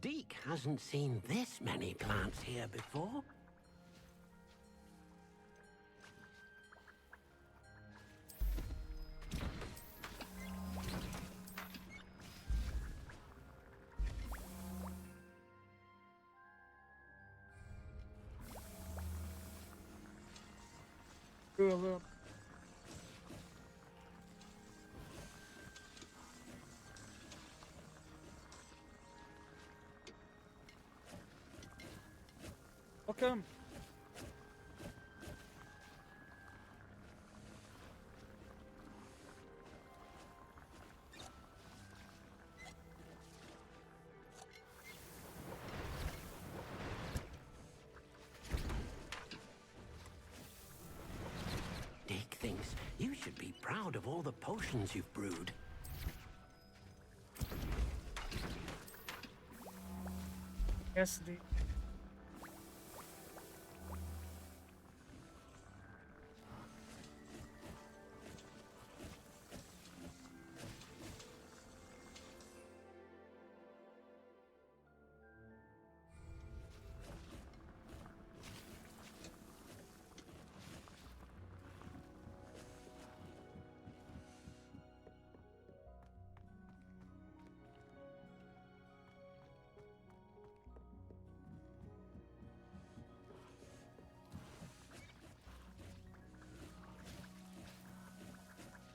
Deke hasn't seen this many plants here before. Do a little. Welcome. Deke thinks you should be proud of all the potions you've brewed. Yes, the.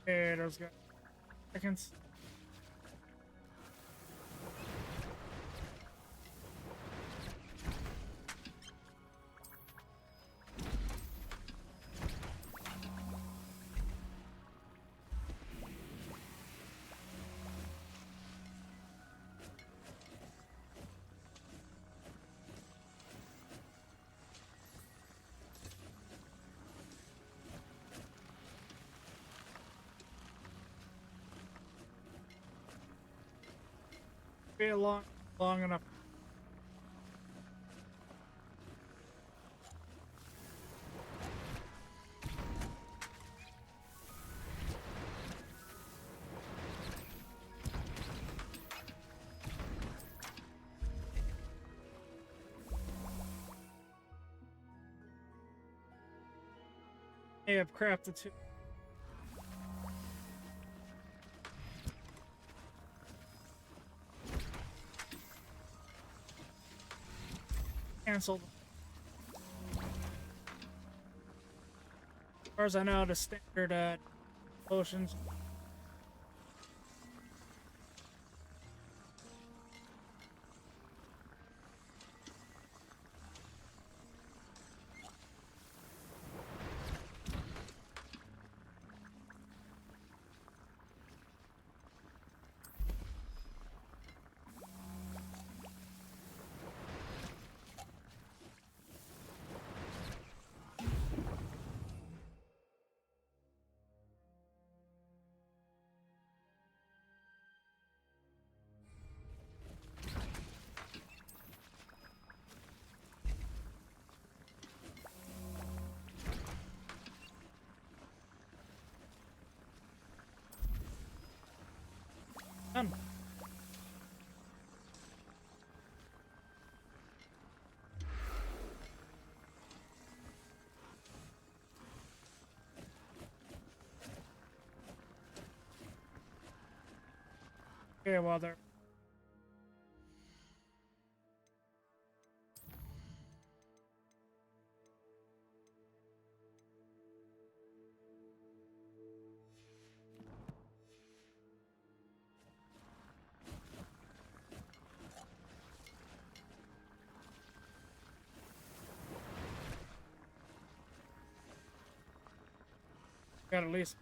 Okay, those guys. Seconds. Be long enough. Hey, I've crafted two. Cancelled. As far as I know, the standard potions. Done. Okay, well, they're. Got at least.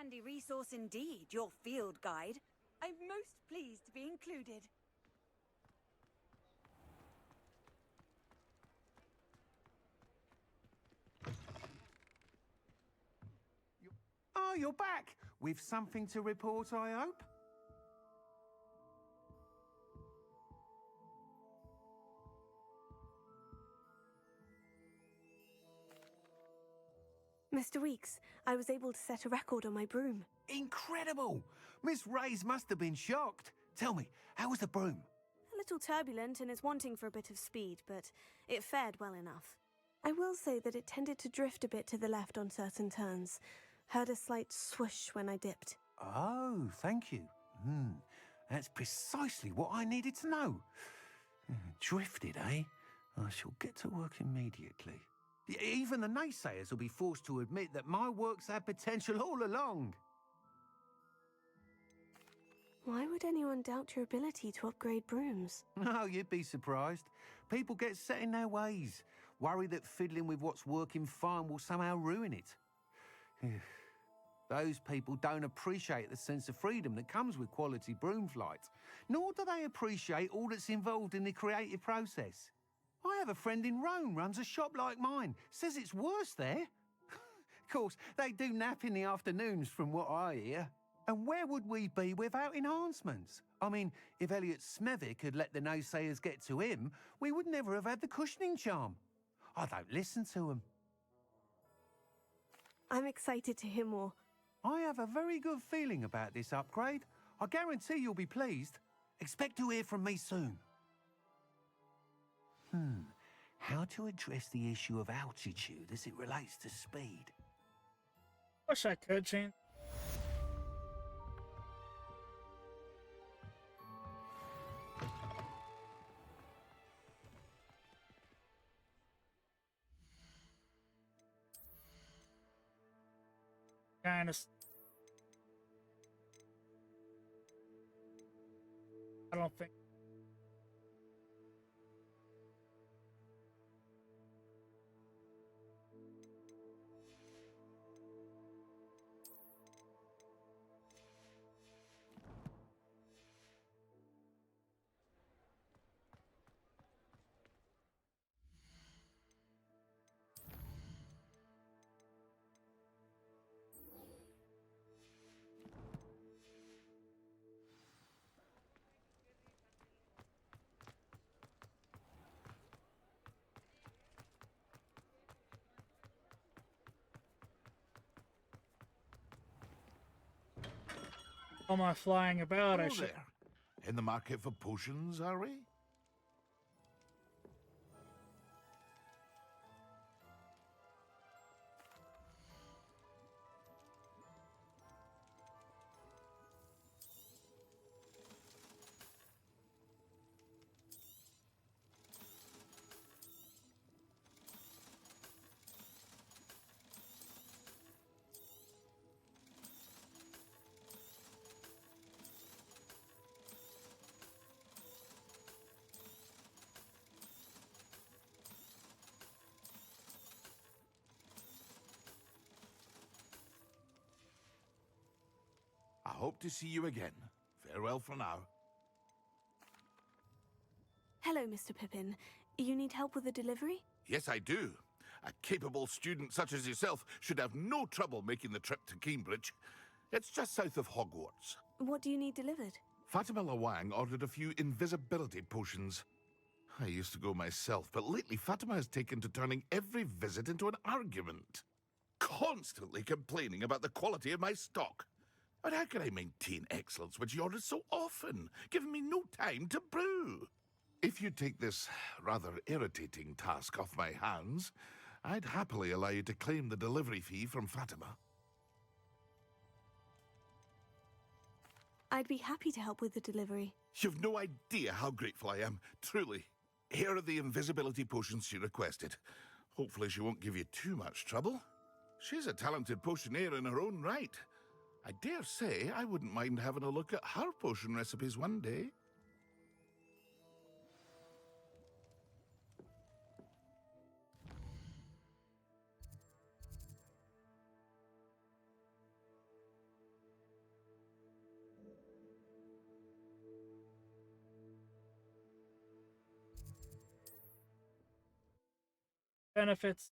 handy resource indeed, your field guide. I'm most pleased to be included. Oh, you're back! With something to report, I hope? Mr. Weeks, I was able to set a record on my broom. Incredible! Miss Ray's must have been shocked. Tell me, how was the broom? A little turbulent and is wanting for a bit of speed, but it fared well enough. I will say that it tended to drift a bit to the left on certain turns. Heard a slight swoosh when I dipped. Oh, thank you. That's precisely what I needed to know. Drifted, eh? I shall get to work immediately. Even the naysayers will be forced to admit that my work's had potential all along. Why would anyone doubt your ability to upgrade brooms? No, you'd be surprised. People get set in their ways, worry that fiddling with what's working fine will somehow ruin it. Those people don't appreciate the sense of freedom that comes with quality broom flight, nor do they appreciate all that's involved in the creative process. I have a friend in Rome runs a shop like mine, says it's worse there. Of course, they do nap in the afternoons from what I hear. And where would we be without enhancements? I mean, if Elliot Smethwick had let the naysayers get to him, we would never have had the cushioning charm. I don't listen to them. I'm excited to hear more. I have a very good feeling about this upgrade. I guarantee you'll be pleased. Expect to hear from me soon. How to address the issue of altitude as it relates to speed? Wish I could change. Kind of. I don't think. All my flying about, I Hello should. there. In the market for potions, are we? I hope to see you again. Farewell for now. Hello, Mr. Pippin. You need help with a delivery? Yes, I do. A capable student such as yourself should have no trouble making the trip to Cambridge. It's just south of Hogwarts. What do you need delivered? Fatima Lawang ordered a few invisibility potions. I used to go myself, but lately Fatima has taken to turning every visit into an argument. Constantly complaining about the quality of my stock. But how can I maintain excellence when she orders so often, giving me no time to brew? If you take this rather irritating task off my hands, I'd happily allow you to claim the delivery fee from Fatima. I'd be happy to help with the delivery. You've no idea how grateful I am, truly. Here are the invisibility potions she requested. Hopefully she won't give you too much trouble. She's a talented potioneer in her own right. I dare say I wouldn't mind having a look at her potion recipes one day. benefits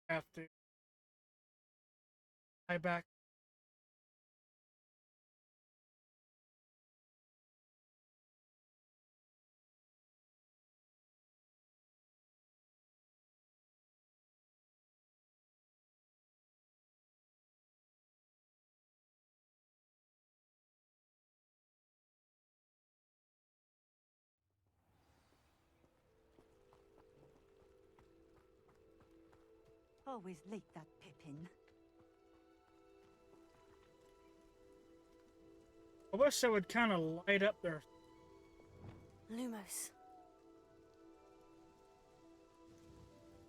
have to buy back. Always late, that Pippin. I wish they would kind of light up their. Lumos.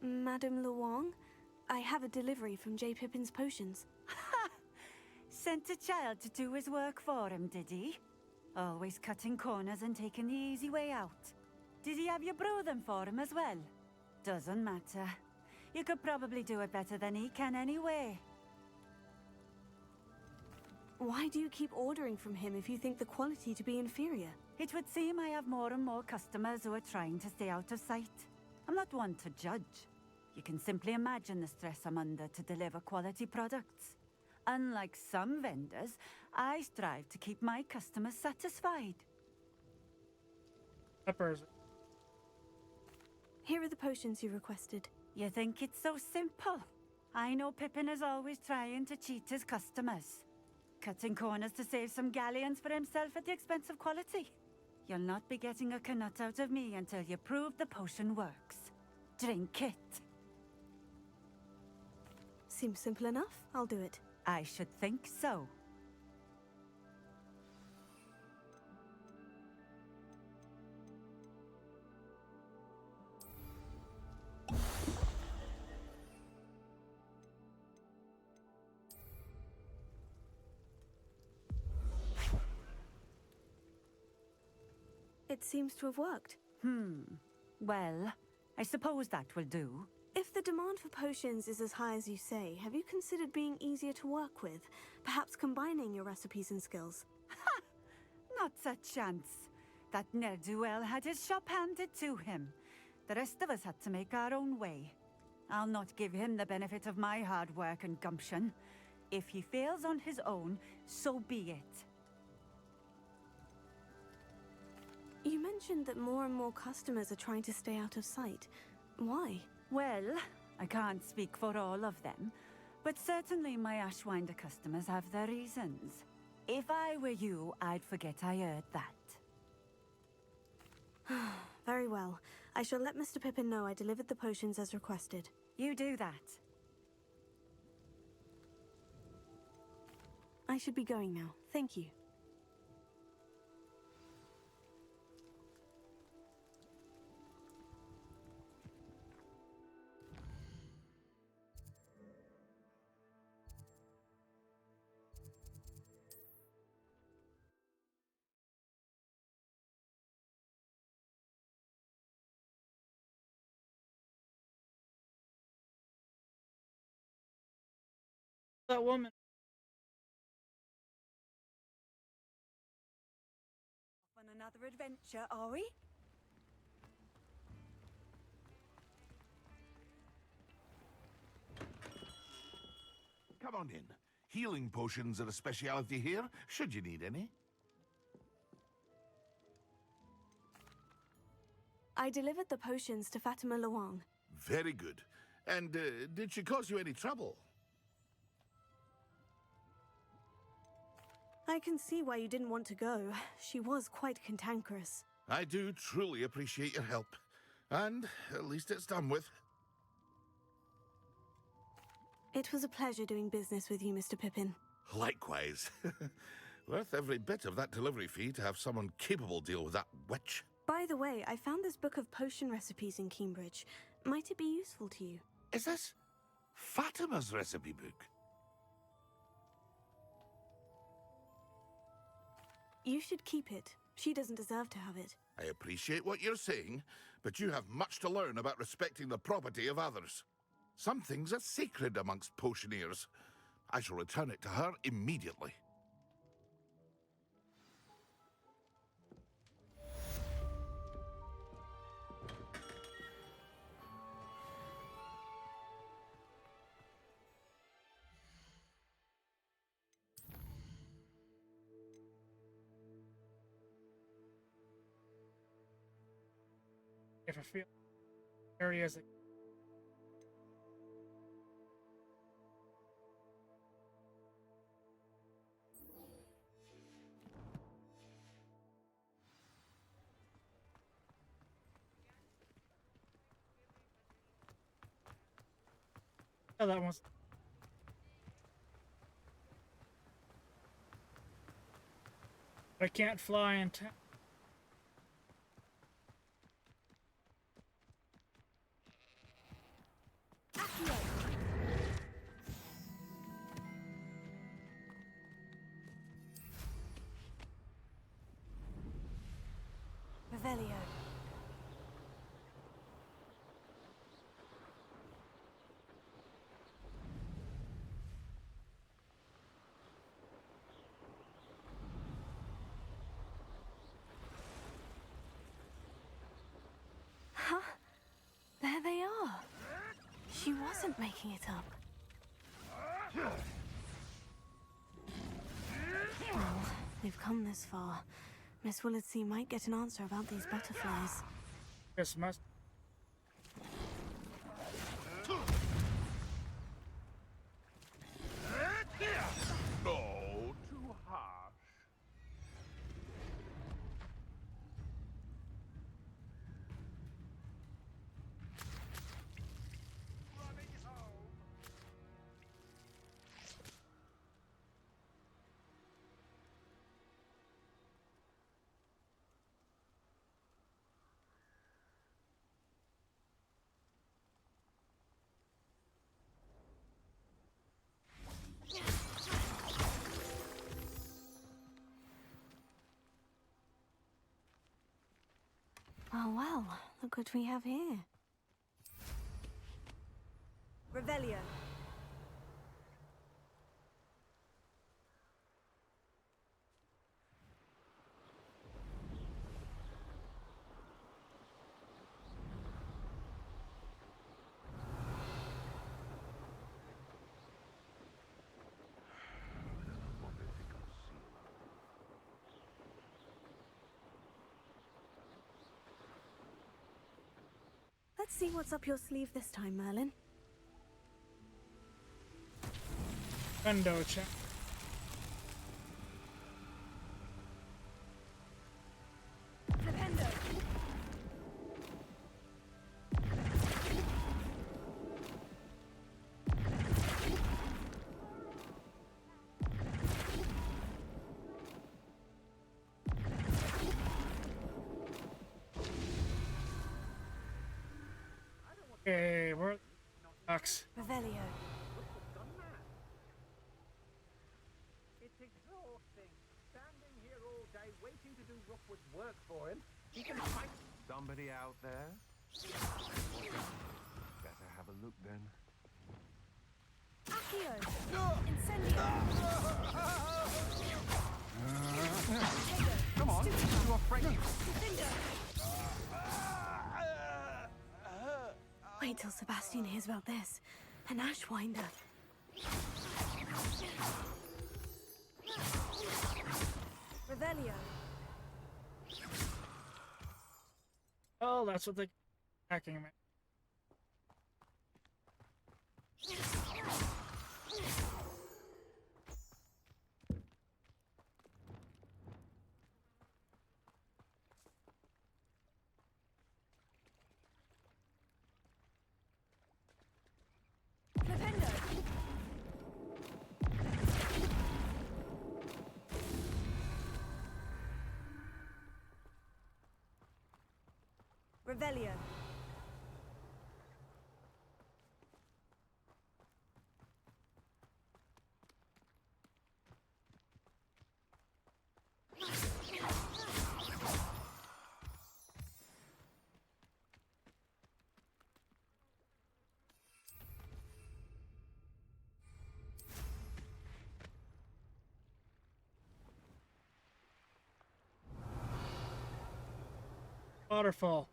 Madame Luong, I have a delivery from J. Pippin's potions. Sent a child to do his work for him, did he? Always cutting corners and taking the easy way out. Did he have you brew them for him as well? Doesn't matter. You could probably do it better than he can anyway. Why do you keep ordering from him if you think the quality to be inferior? It would seem I have more and more customers who are trying to stay out of sight. I'm not one to judge. You can simply imagine the stress I'm under to deliver quality products. Unlike some vendors, I strive to keep my customers satisfied. Peppers. Here are the potions you requested. You think it's so simple? I know Pippin is always trying to cheat his customers. Cutting corners to save some galleons for himself at the expense of quality. You'll not be getting a knut out of me until you prove the potion works. Drink it. Seems simple enough. I'll do it. I should think so. It seems to have worked. Well, I suppose that will do. If the demand for potions is as high as you say, have you considered being easier to work with? Perhaps combining your recipes and skills? Not a chance. That ne'er-do-well had his shop handed to him. The rest of us had to make our own way. I'll not give him the benefit of my hard work and gumption. If he fails on his own, so be it. You mentioned that more and more customers are trying to stay out of sight. Why? Well, I can't speak for all of them, but certainly my Ashwinder customers have their reasons. If I were you, I'd forget I heard that. Very well. I shall let Mr. Pippin know I delivered the potions as requested. You do that. I should be going now. Thank you. That woman. On another adventure, are we? Come on in. Healing potions are a speciality here, should you need any. I delivered the potions to Fatima Luong. Very good. And did she cause you any trouble? I can see why you didn't want to go. She was quite cantankerous. I do truly appreciate your help. And at least it's done with. It was a pleasure doing business with you, Mr. Pippin. Likewise. Worth every bit of that delivery fee to have someone capable deal with that witch. By the way, I found this book of potion recipes in Cambridge. Might it be useful to you? Is this Fatima's recipe book? You should keep it. She doesn't deserve to have it. I appreciate what you're saying, but you have much to learn about respecting the property of others. Some things are sacred amongst potioneers. I shall return it to her immediately. if I feel areas that oh, that one's I can't fly in town. Revelio. Huh? There they are. She wasn't making it up. Well, we've come this far. Miss Willardsea might get an answer about these butterflies. This must. No, too harsh. Oh well, look what we have here. Revelio. Let's see what's up your sleeve this time, Merlin. Window check. Flipendo. Okay, where box? Revelio. It's exhausting. Standing here all day waiting to do Rookwood's work for him. He can fight. Somebody out there? Better have a look then. Accio. Incendio. Come on, you are frightened. Defendo. Wait till Sebastian hears about this. An Ashwinder. Revelio. Oh, that's what they're attacking me. Flipendo. Revelio. Waterfall.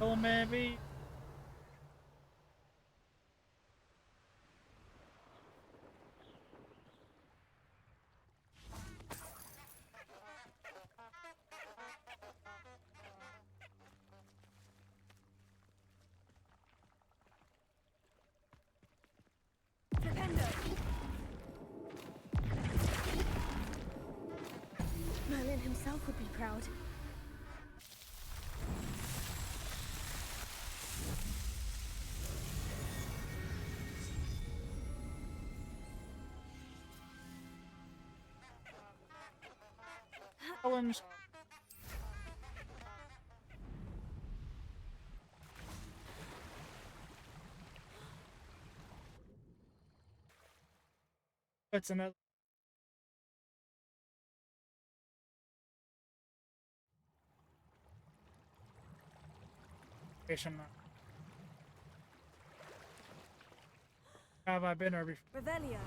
Oh, maybe. Merlin himself would be proud. Challenge. It's another. Have I been here before? Revelio.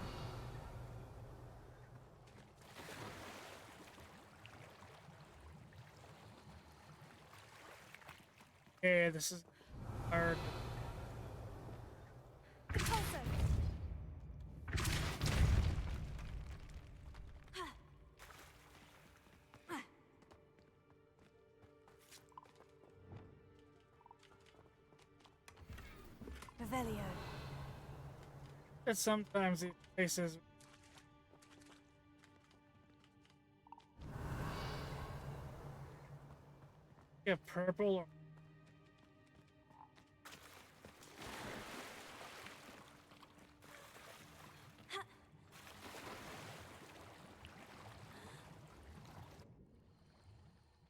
Yeah, this is hard. Repulso. Revelio. It's sometimes these places. Yeah, purple or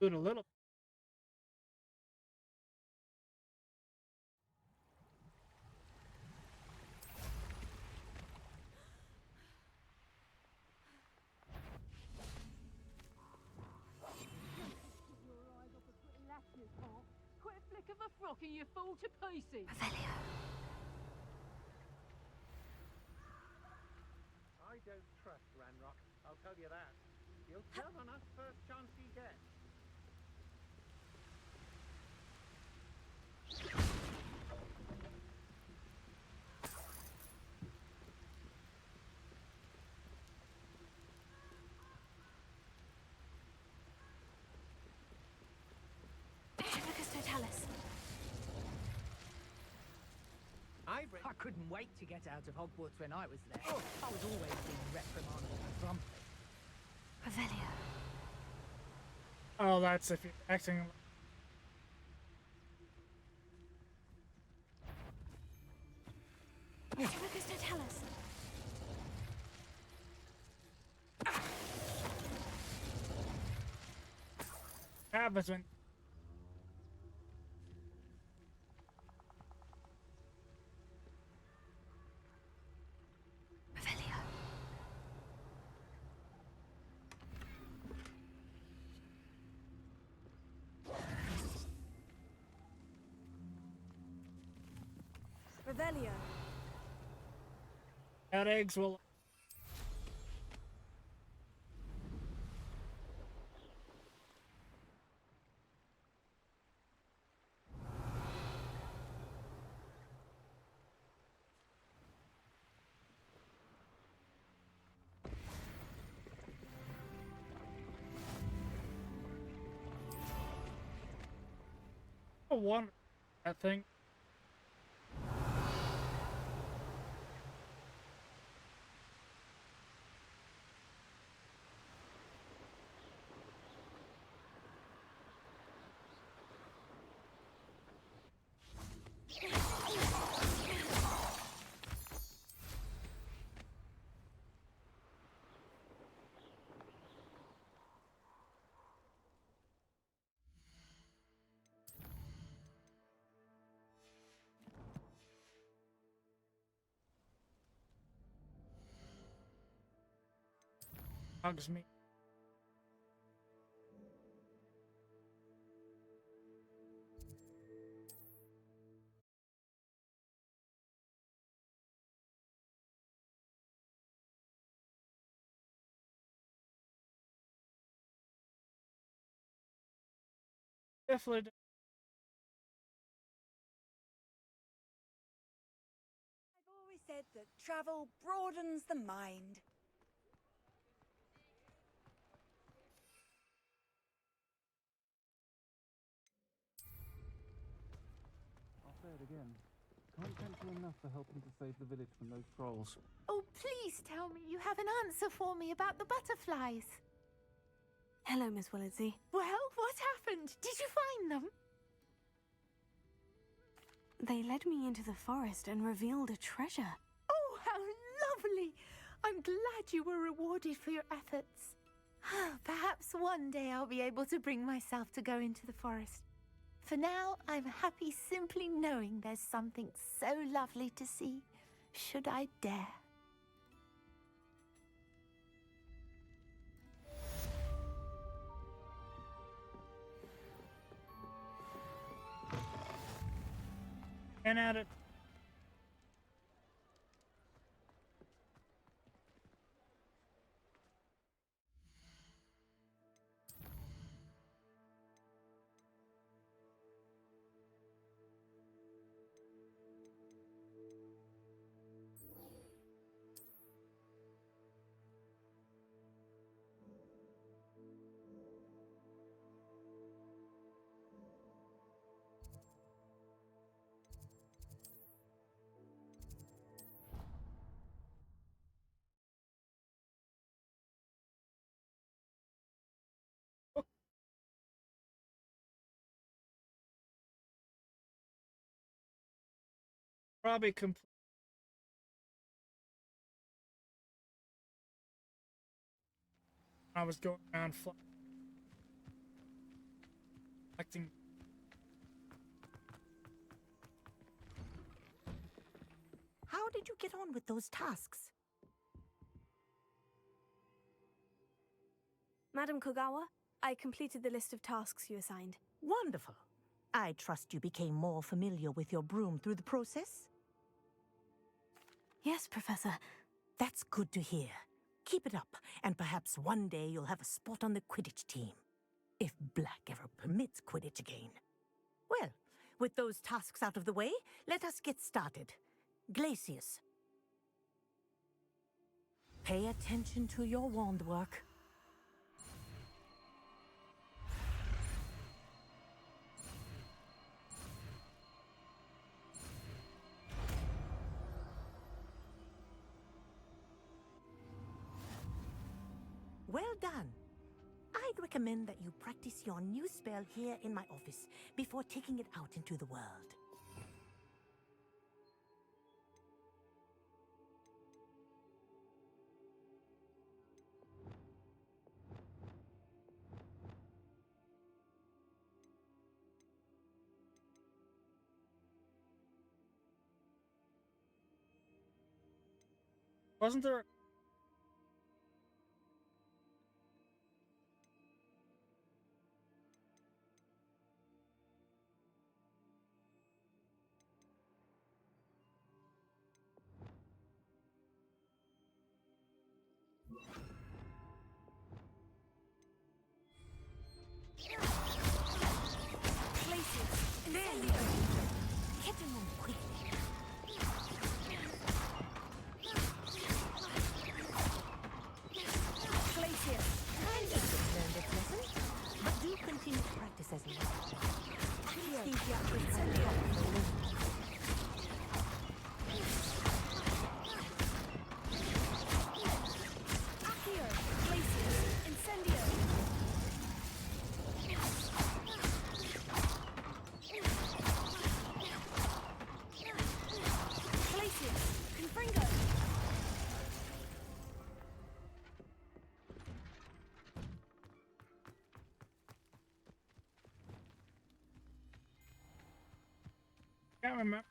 do it a little. Quit a flick of a frock and you fall to pieces. Revelio. I don't trust Ranrock, I'll tell you that. He'll turn on us first chance he gets. Tribicus Totalis. I couldn't wait to get out of Hogwarts when I was there. I was always being reprimanded for grumpy. Revelio. Oh, that's if you're acting. Tribicus Totalis. Happens when. Revelio. Revelio. That eggs will. I wonder that thing. Bugs me. Definitely. I've always said that travel broadens the mind. I'll say it again. Can't thank you enough for helping to save the village from those trolls. Oh, please tell me you have an answer for me about the butterflies. Hello, Miss Willardsey. Well, what happened? Did you find them? They led me into the forest and revealed a treasure. Oh, how lovely! I'm glad you were rewarded for your efforts. Perhaps one day I'll be able to bring myself to go into the forest. For now, I'm happy simply knowing there's something so lovely to see, should I dare. And at it. Probably complete. I was going around collecting. How did you get on with those tasks? Madam Kogawa, I completed the list of tasks you assigned. Wonderful. I trust you became more familiar with your broom through the process? Yes, Professor. That's good to hear. Keep it up, and perhaps one day you'll have a spot on the Quidditch team. If Black ever permits Quidditch again. Well, with those tasks out of the way, let us get started. Glacius. Pay attention to your wand work. Well done. I'd recommend that you practice your new spell here in my office before taking it out into the world. Wasn't there? There you go. Get him on quickly. Glacius. I need to learn this lesson, but do continue to practice as you Accio. Glacius. Incendio. Glacius. Confringo. Can't remember.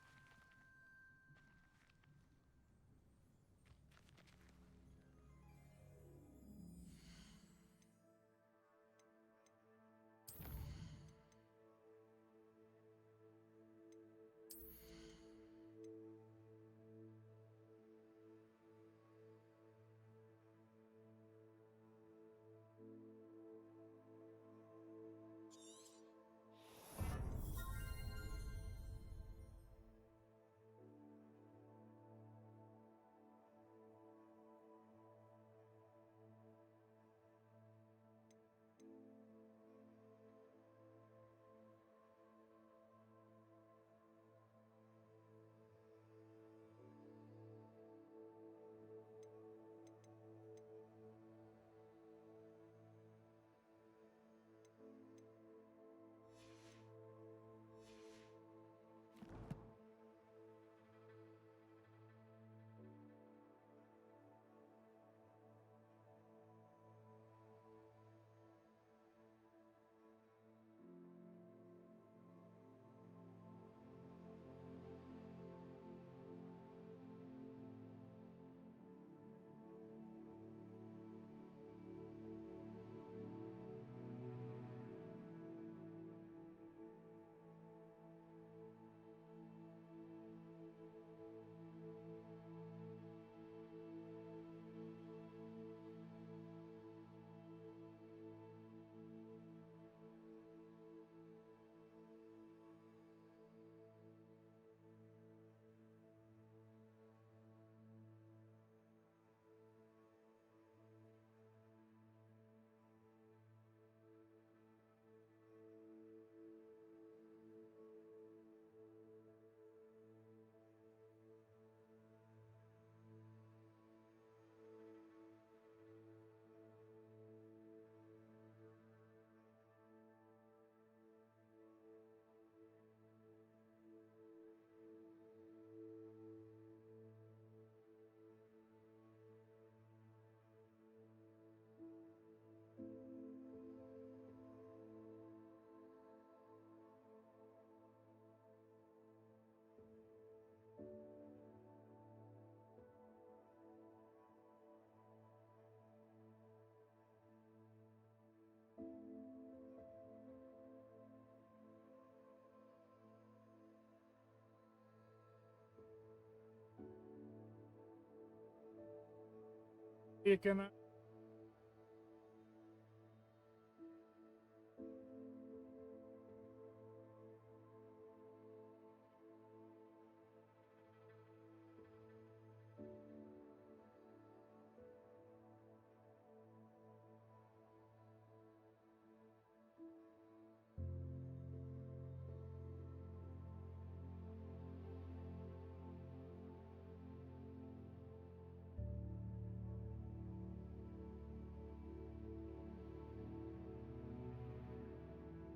You can.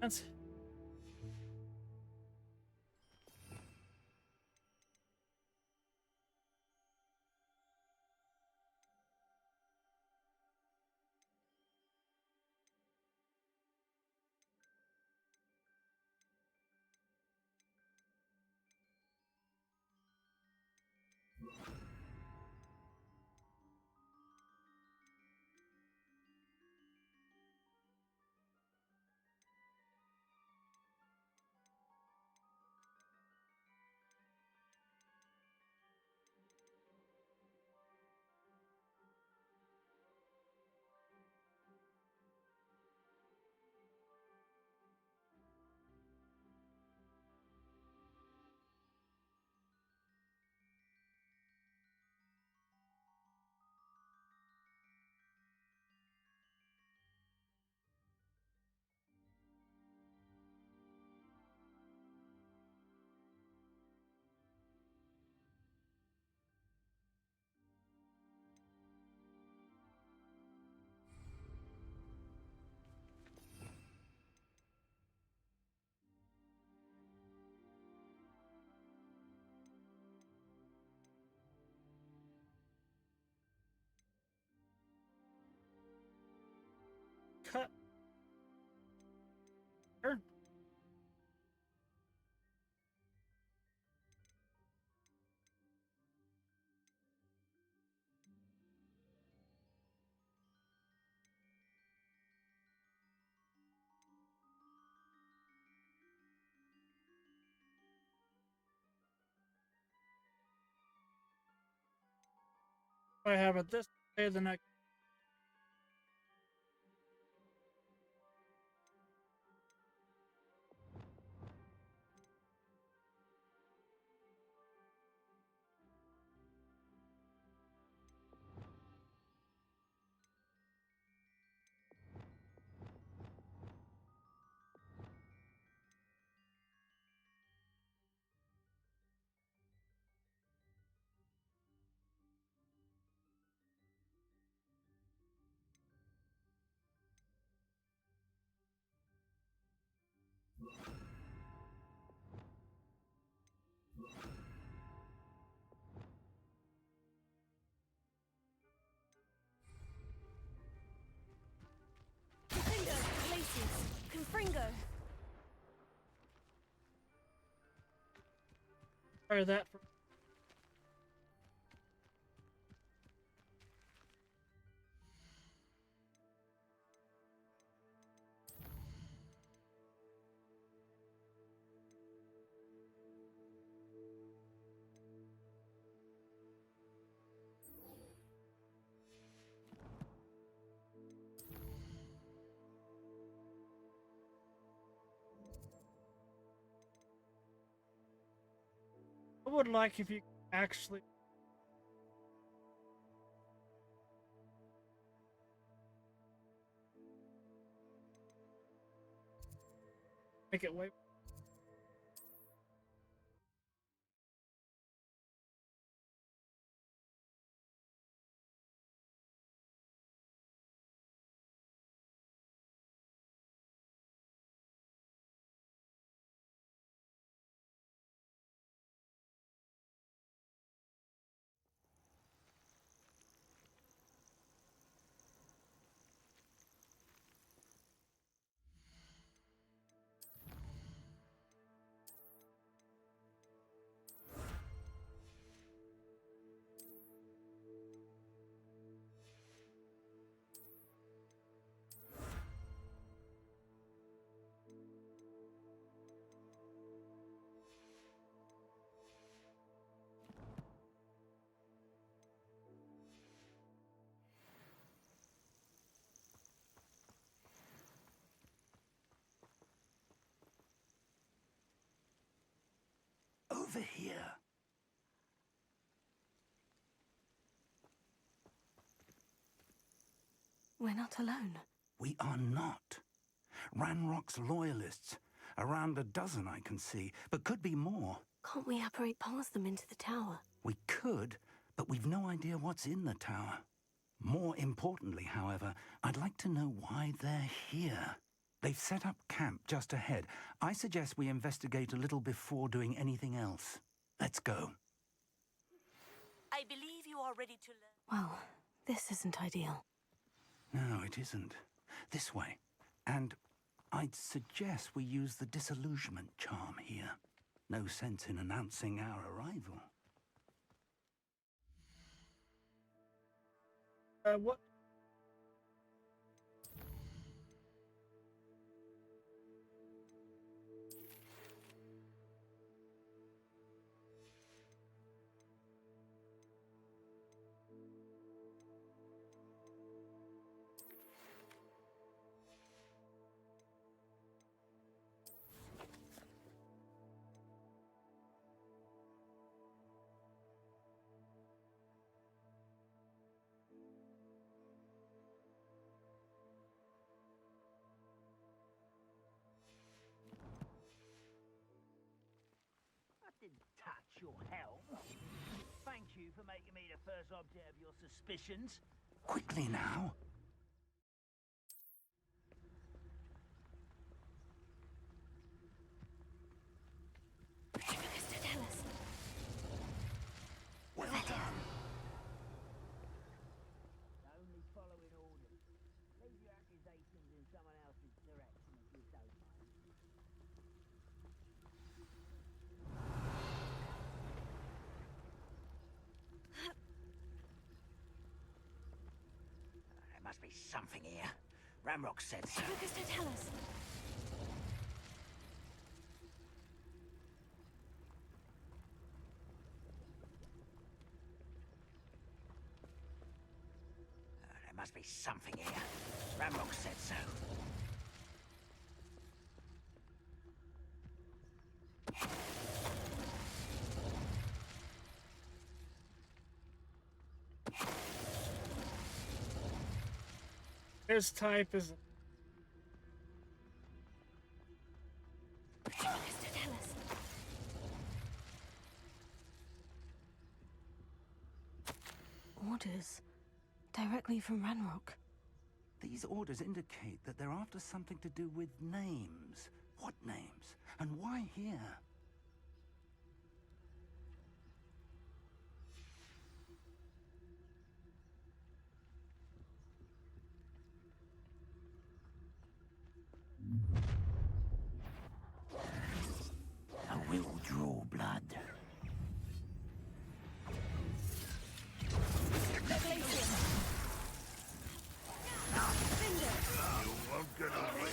That's. Cut. Sure. I have it this day, the next. Confringo. Try that for. I would like if you actually. Make it way. over here. We're not alone. We are not. Ranrock's loyalists. Around a dozen I can see, but could be more. Can't we apparate past them into the tower? We could, but we've no idea what's in the tower. More importantly, however, I'd like to know why they're here. They've set up camp just ahead. I suggest we investigate a little before doing anything else. Let's go. I believe you are ready to learn. Well, this isn't ideal. No, it isn't. This way. And I'd suggest we use the disillusionment charm here. No sense in announcing our arrival. What? Didn't touch your helm. Thank you for making me the first object of your suspicions. Quickly now. Well done. Only following orders. Leave your accusations in someone else's direction if you don't mind. There must be something here. Ramrock said so. Lucas, don't tell us. There must be something here. Ramrock said so. His type is. Lucas, don't tell us. Orders. Directly from Ranrock. These orders indicate that they're after something to do with names. What names? And why here? I will draw blood. You won't get away.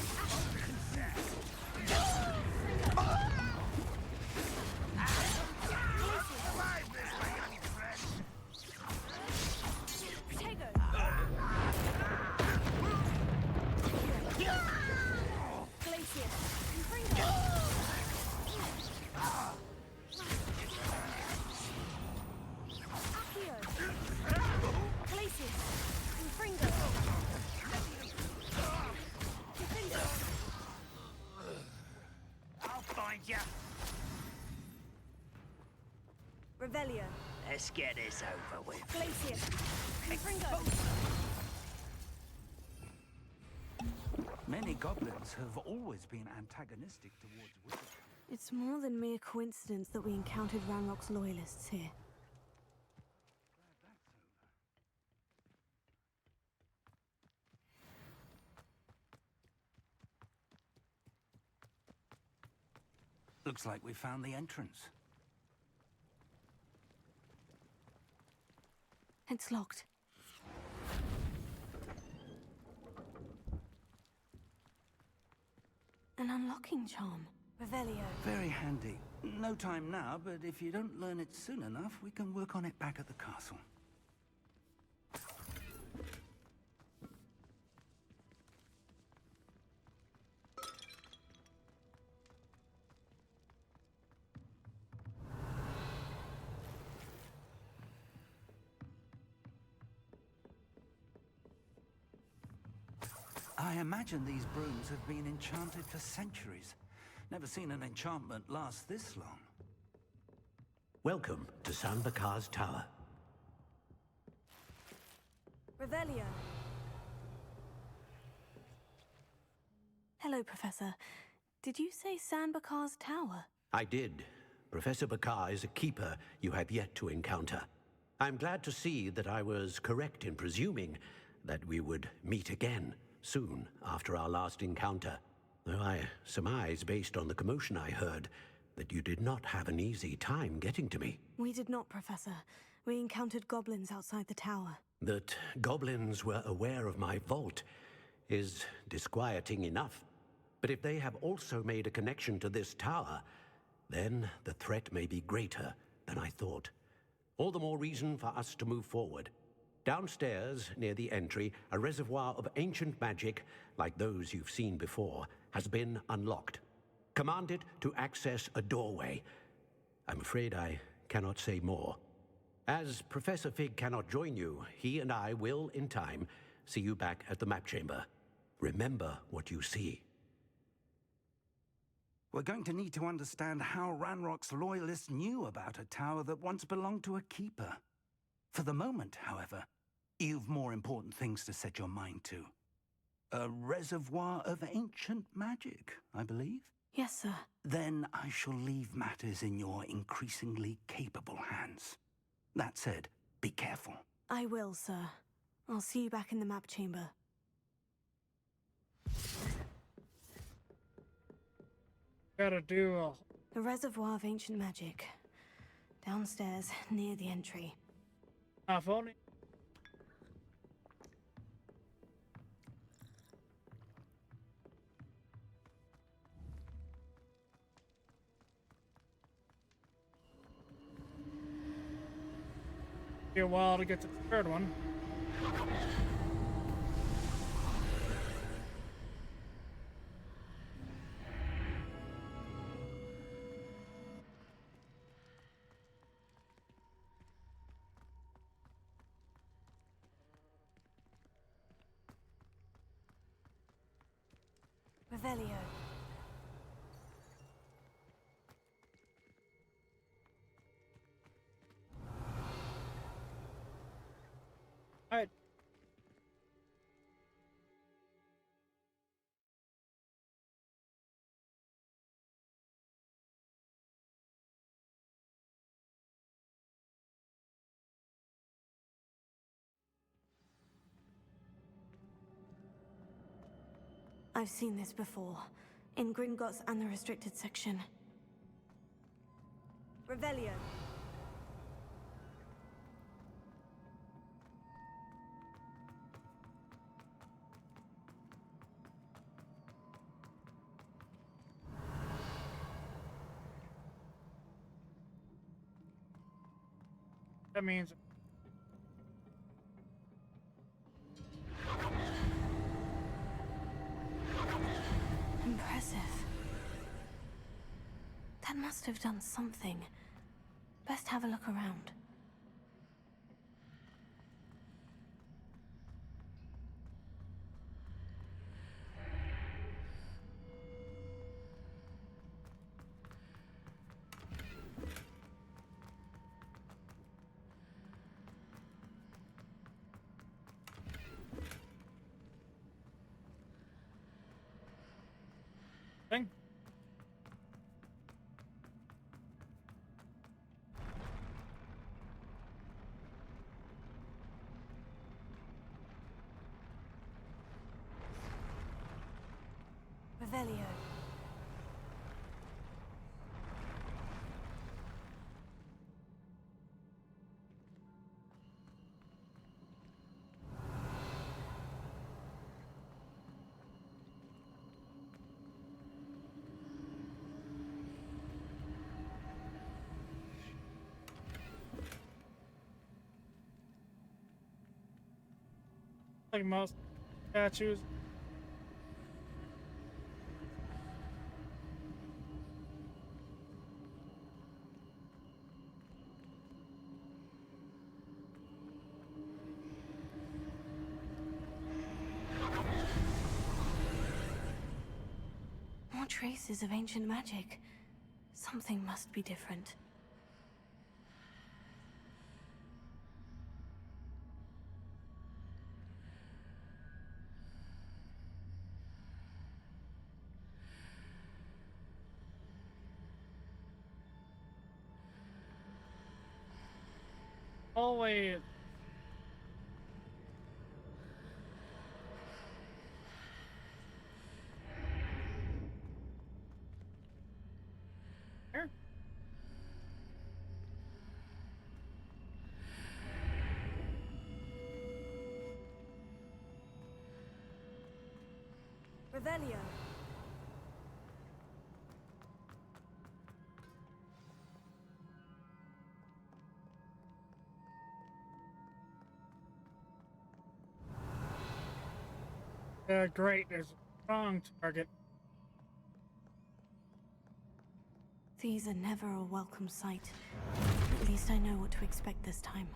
I'll find you. Revelio. Let's get this over with. Glacier. Confringo. Many goblins have always been antagonistic towards wizards. It's more than mere coincidence that we encountered Ranrock's loyalists here. Looks like we found the entrance. It's locked. An unlocking charm. Revelio. Very handy. No time now, but if you don't learn it soon enough, we can work on it back at the castle. I imagine these brooms have been enchanted for centuries. Never seen an enchantment last this long. Welcome to San Bakar's Tower. Revelio. Hello, Professor. Did you say San Bakar's Tower? I did. Professor Bakar is a keeper you have yet to encounter. I'm glad to see that I was correct in presuming that we would meet again soon after our last encounter. Though I surmise, based on the commotion I heard, that you did not have an easy time getting to me. We did not, Professor. We encountered goblins outside the tower. That goblins were aware of my vault is disquieting enough. But if they have also made a connection to this tower, then the threat may be greater than I thought. All the more reason for us to move forward. Downstairs, near the entry, a reservoir of ancient magic, like those you've seen before, has been unlocked. Command it to access a doorway. I'm afraid I cannot say more. As Professor Fig cannot join you, he and I will, in time, see you back at the map chamber. Remember what you see. We're going to need to understand how Ranrock's loyalists knew about a tower that once belonged to a keeper. For the moment, however, you've more important things to set your mind to. A reservoir of ancient magic, I believe? Yes, sir. Then I shall leave matters in your increasingly capable hands. That said, be careful. I will, sir. I'll see you back in the map chamber. Gotta do The reservoir of ancient magic. Downstairs, near the entry. if only. Be a while to get to the third one. Revelio. Alright. I've seen this before. In Gringotts and the restricted section. Revelio. That means Impressive. That must have done something. Best have a look around. thing. Revelio. Like most statues. traces of ancient magic. Something must be different. Always. Here. Revelio. Great, there's a strong target. These are never a welcome sight. At least I know what to expect this time.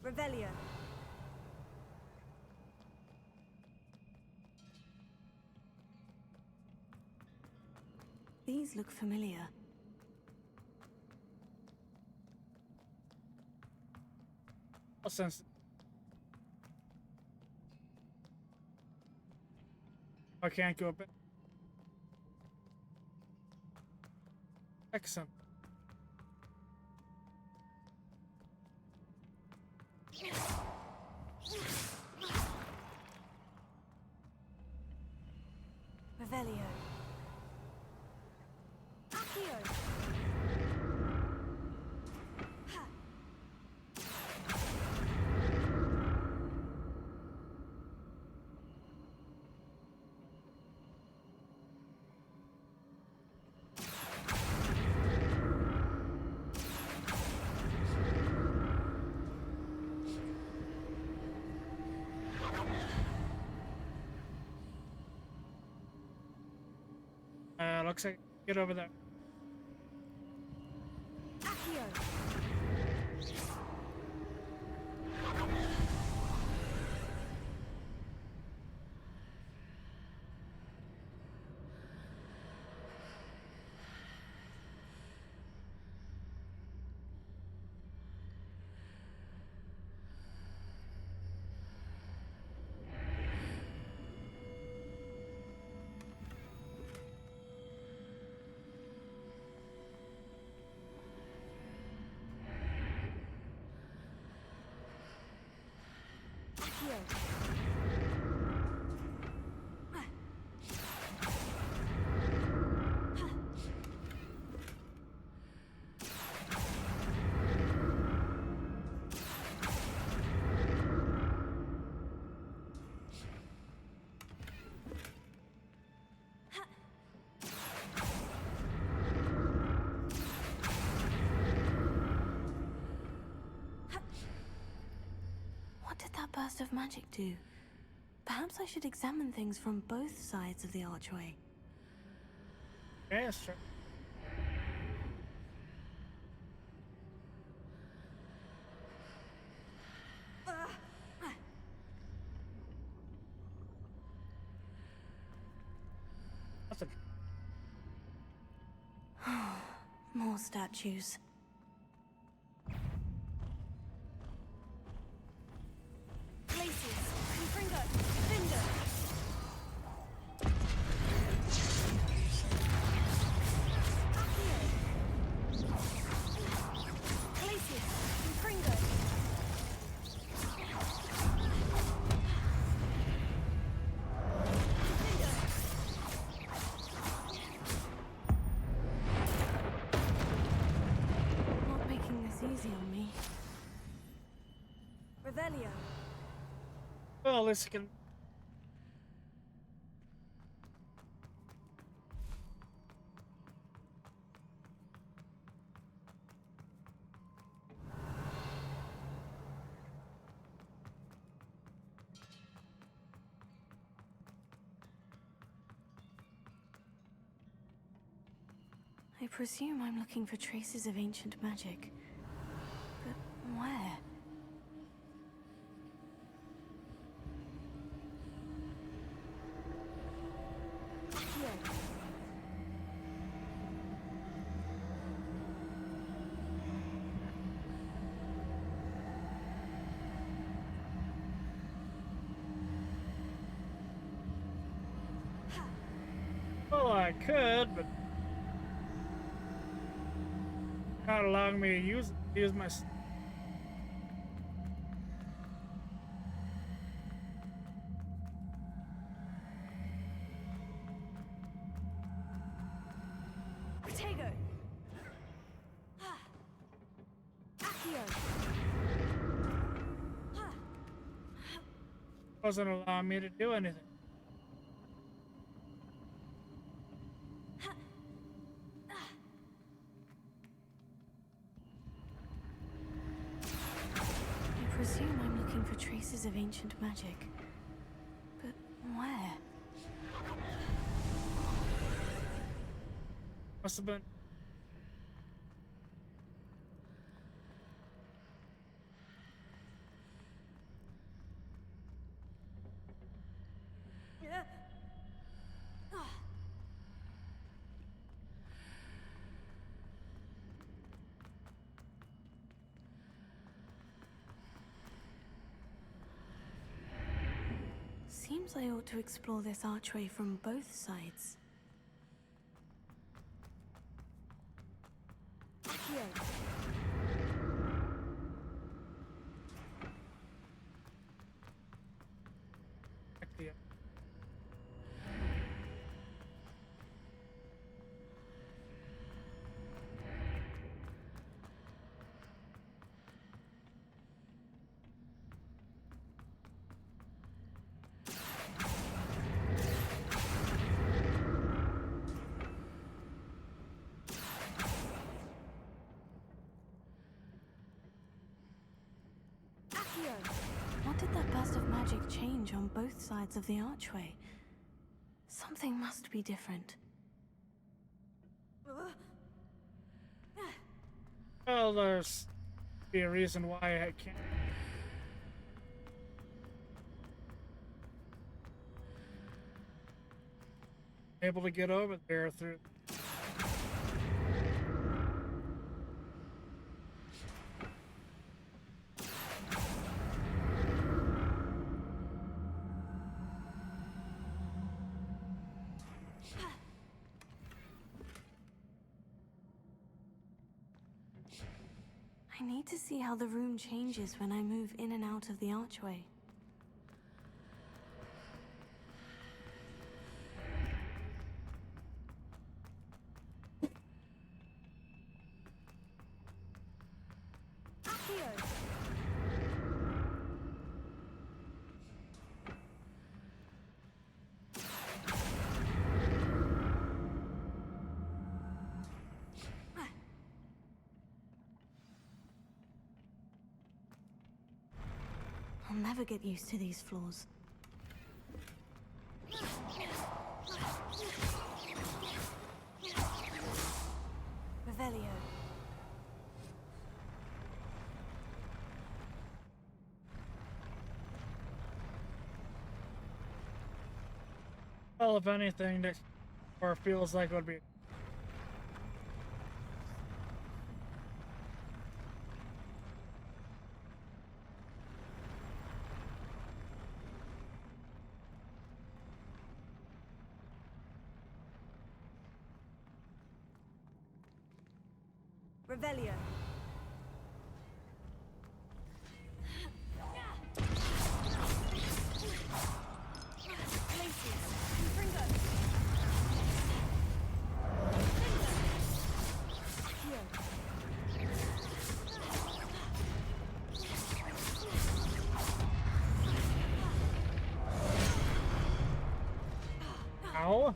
Revelio. These look familiar. I'll sense. I can't go back. Excellent. Revelio. Accio. Looks like get over there. What did that burst of magic do? Perhaps I should examine things from both sides of the archway. Yes, sir. More statues. Revelio. Well, at least you can. I presume I'm looking for traces of ancient magic. But where? Well, I could, but not allowing me to use my. Protego. Accio. Wasn't allowing me to do anything. I presume I'm looking for traces of ancient magic. But where? Must have been. Seems I ought to explore this archway from both sides. Yeah. What did that burst of magic change on both sides of the archway? Something must be different. Well, there's be a reason why I can't. Able to get over there through. I need to see how the room changes when I move in and out of the archway. I'll never get used to these floors. Revelio. Well, if anything, that or feels like it would be. Revelio. Ow.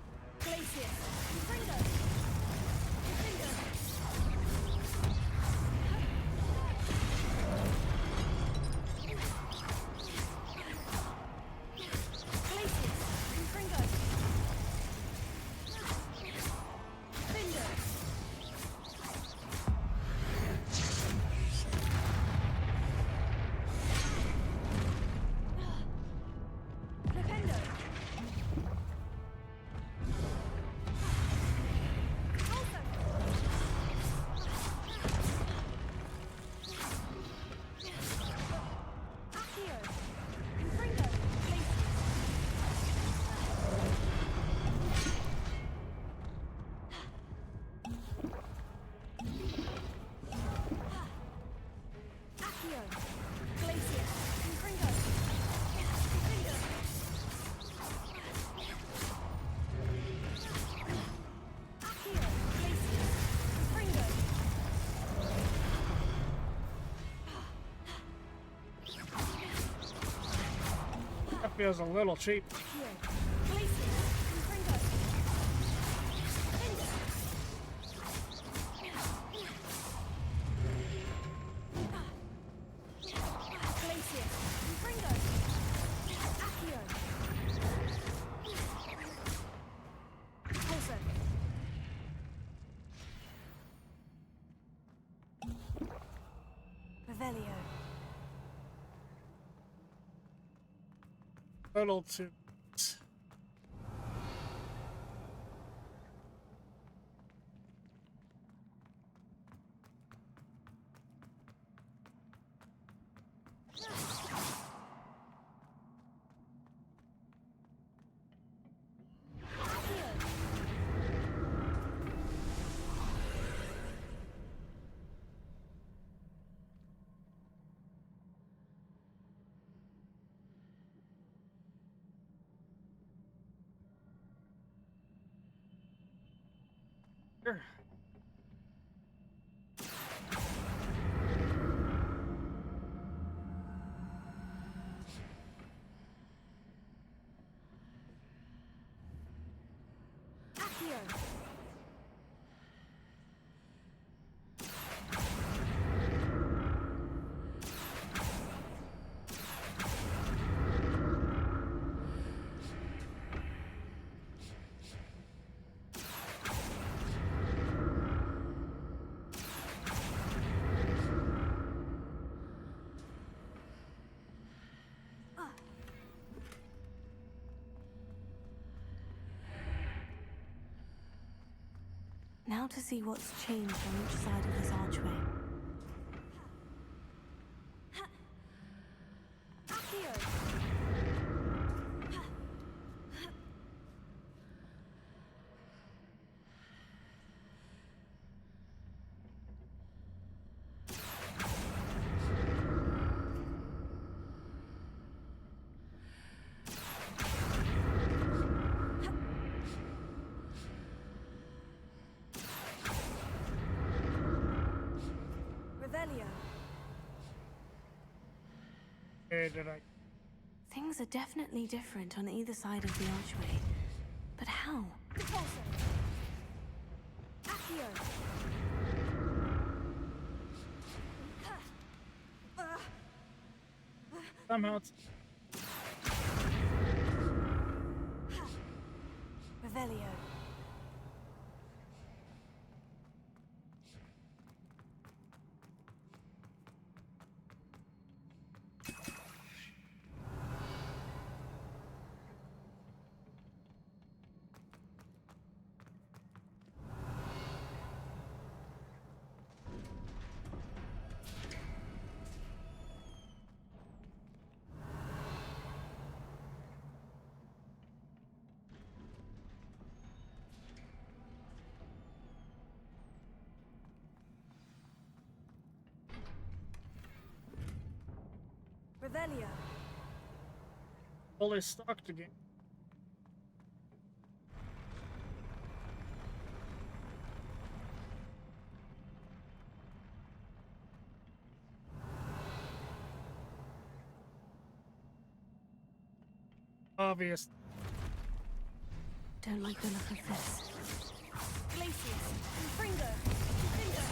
That feels a little cheap. Little too. Sure. Now to see what's changed on each side of this archway. Did I? Things are definitely different on either side of the archway. But how? Somehow it's... Revelio. Revelio. Fully stocked again. Obvious. Don't like the look of this. Glacius, Fringo, Finger.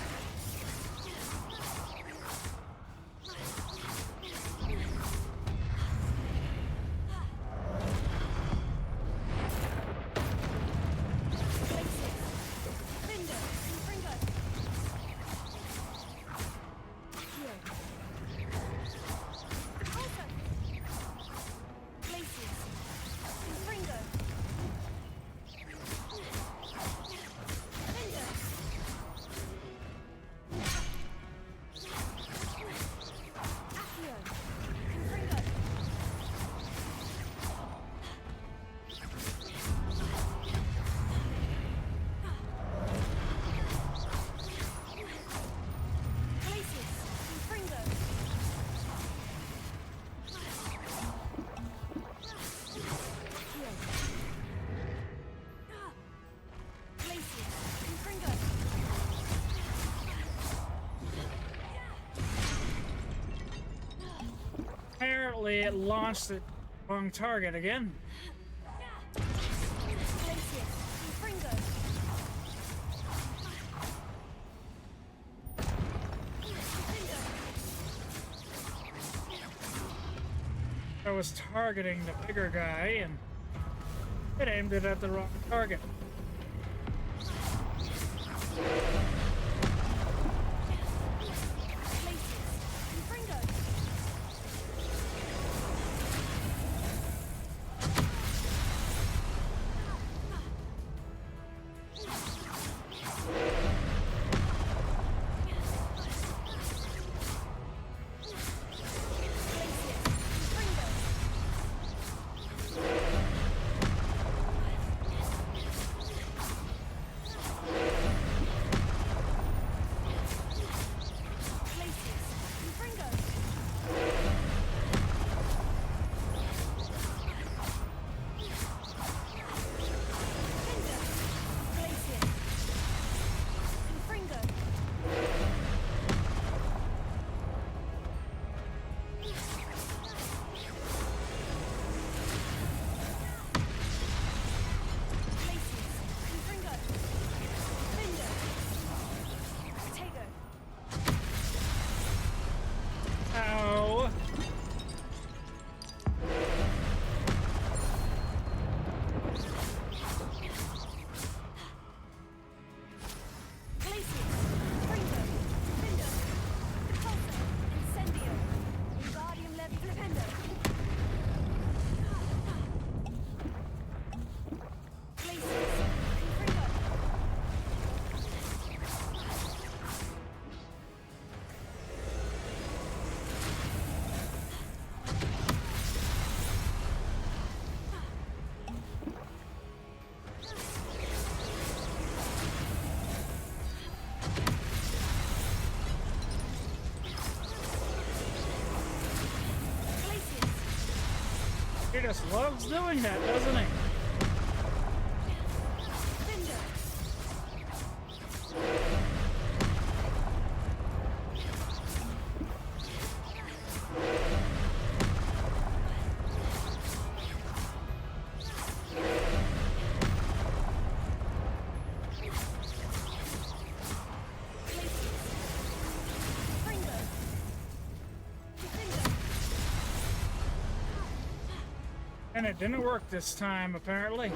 Apparently it launched the wrong target again. I was targeting the bigger guy and it aimed it at the wrong target. He just loves doing that, doesn't he? And it didn't work this time, apparently.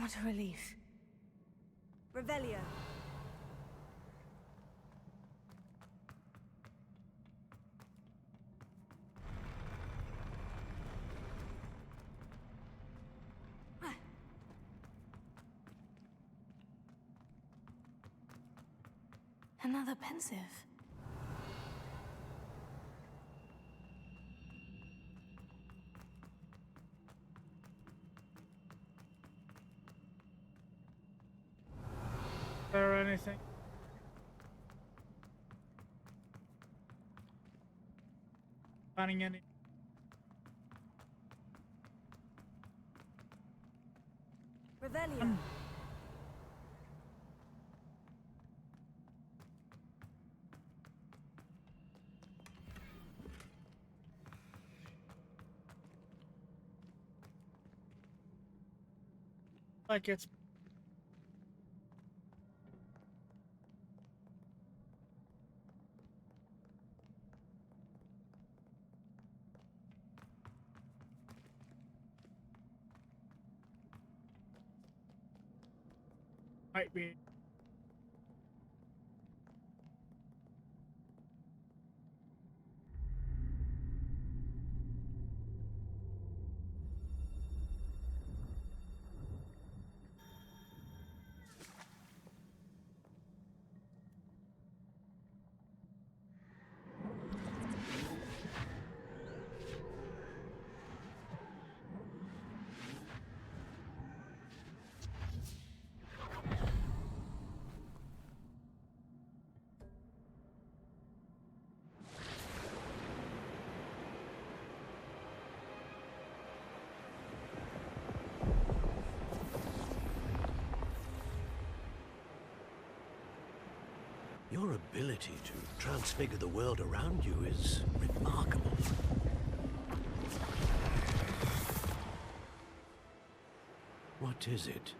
What a relief. Revelio. Another pensive. Is there anything? Finding any? Revelio. Like it's might be. Your ability to transfigure the world around you is remarkable. What is it?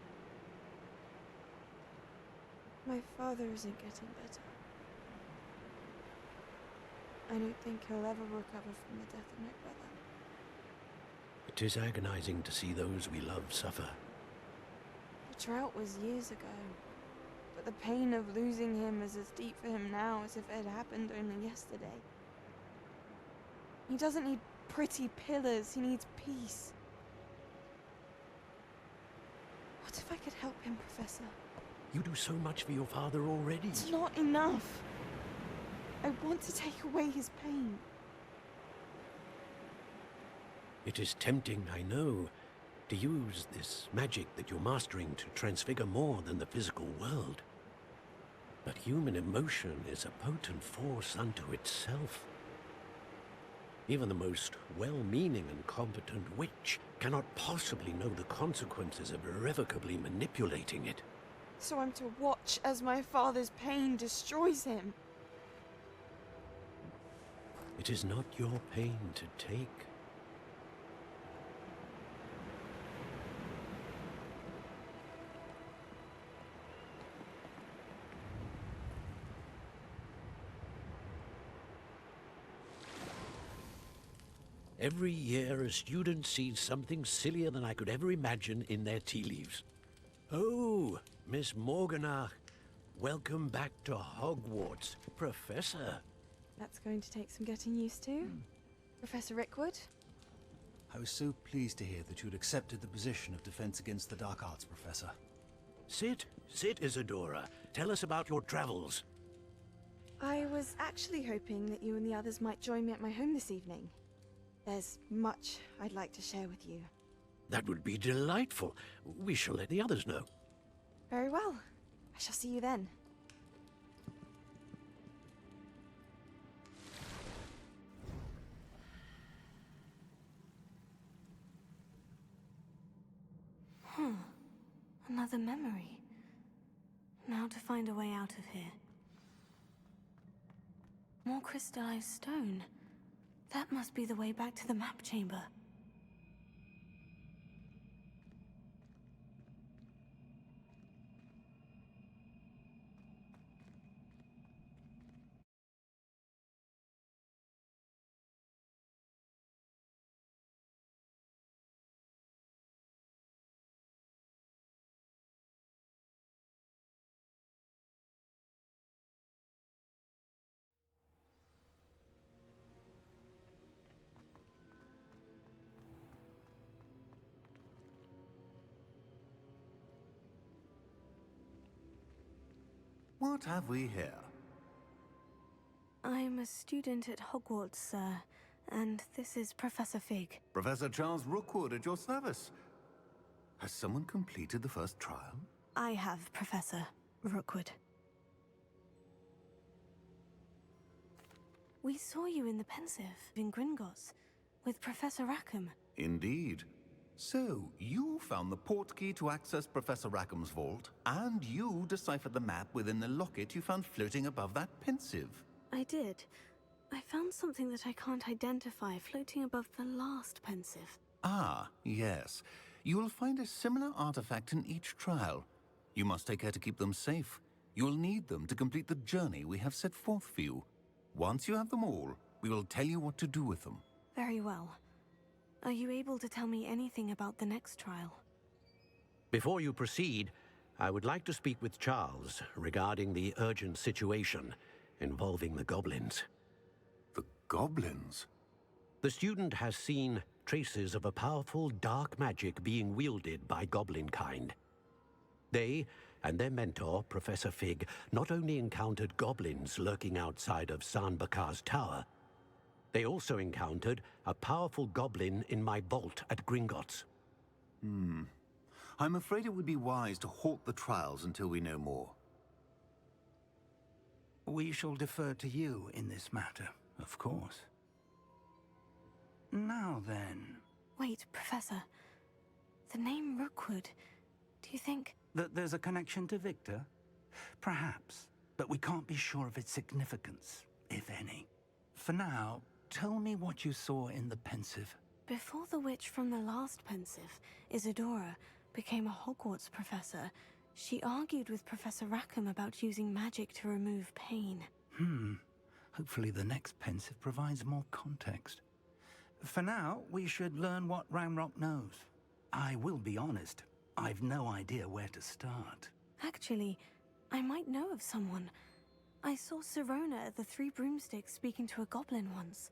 My father isn't getting better. I don't think he'll ever recover from the death of my brother. It is agonizing to see those we love suffer. The drought was years ago, but the pain of losing him is as deep for him now as if it had happened only yesterday. He doesn't need pretty pillars, he needs peace. What if I could help him, Professor? You do so much for your father already. It's not enough. I want to take away his pain. It is tempting, I know, to use this magic that you're mastering to transfigure more than the physical world. But human emotion is a potent force unto itself. Even the most well-meaning and competent witch cannot possibly know the consequences of irrevocably manipulating it. So I'm to watch as my father's pain destroys him. It is not your pain to take. Every year, a student sees something sillier than I could ever imagine in their tea leaves. Oh, Miss Morganach, welcome back to Hogwarts, Professor. That's going to take some getting used to. Professor Rickwood? I was so pleased to hear that you'd accepted the position of Defense Against the Dark Arts, Professor. Sit, Isadora. Tell us about your travels. I was actually hoping that you and the others might join me at my home this evening. There's much I'd like to share with you. That would be delightful. We shall let the others know. Very well. I shall see you then. Another memory. Now to find a way out of here. More crystallized stone. That must be the way back to the map chamber. What have we here? I'm a student at Hogwarts, sir, and this is Professor Fig. Professor Charles Rookwood at your service. Has someone completed the first trial? I have, Professor Rookwood. We saw you in the Pensive in Gringotts with Professor Rackham. Indeed. So, you found the portkey to access Professor Rackham's vault, and you deciphered the map within the locket you found floating above that Pensive. I did. I found something that I can't identify floating above the last Pensive. Ah, yes. You will find a similar artifact in each trial. You must take care to keep them safe. You will need them to complete the journey we have set forth for you. Once you have them all, we will tell you what to do with them. Very well. Are you able to tell me anything about the next trial? Before you proceed, I would like to speak with Charles regarding the urgent situation involving the goblins. The goblins? The student has seen traces of a powerful dark magic being wielded by goblin kind. They and their mentor, Professor Fig, not only encountered goblins lurking outside of Sanbakar's tower, they also encountered a powerful goblin in my vault at Gringotts. I'm afraid it would be wise to halt the trials until we know more. We shall defer to you in this matter, of course. Now then... Wait, Professor. The name Rookwood. Do you think... That there's a connection to Victor? Perhaps, but we can't be sure of its significance, if any. For now, tell me what you saw in the Pensive. Before the witch from the last Pensive, Isadora, became a Hogwarts professor, she argued with Professor Rackham about using magic to remove pain. Hopefully the next Pensive provides more context. For now, we should learn what Ranrock knows. I will be honest, I've no idea where to start. Actually, I might know of someone. I saw Sirona at the Three Broomsticks speaking to a goblin once.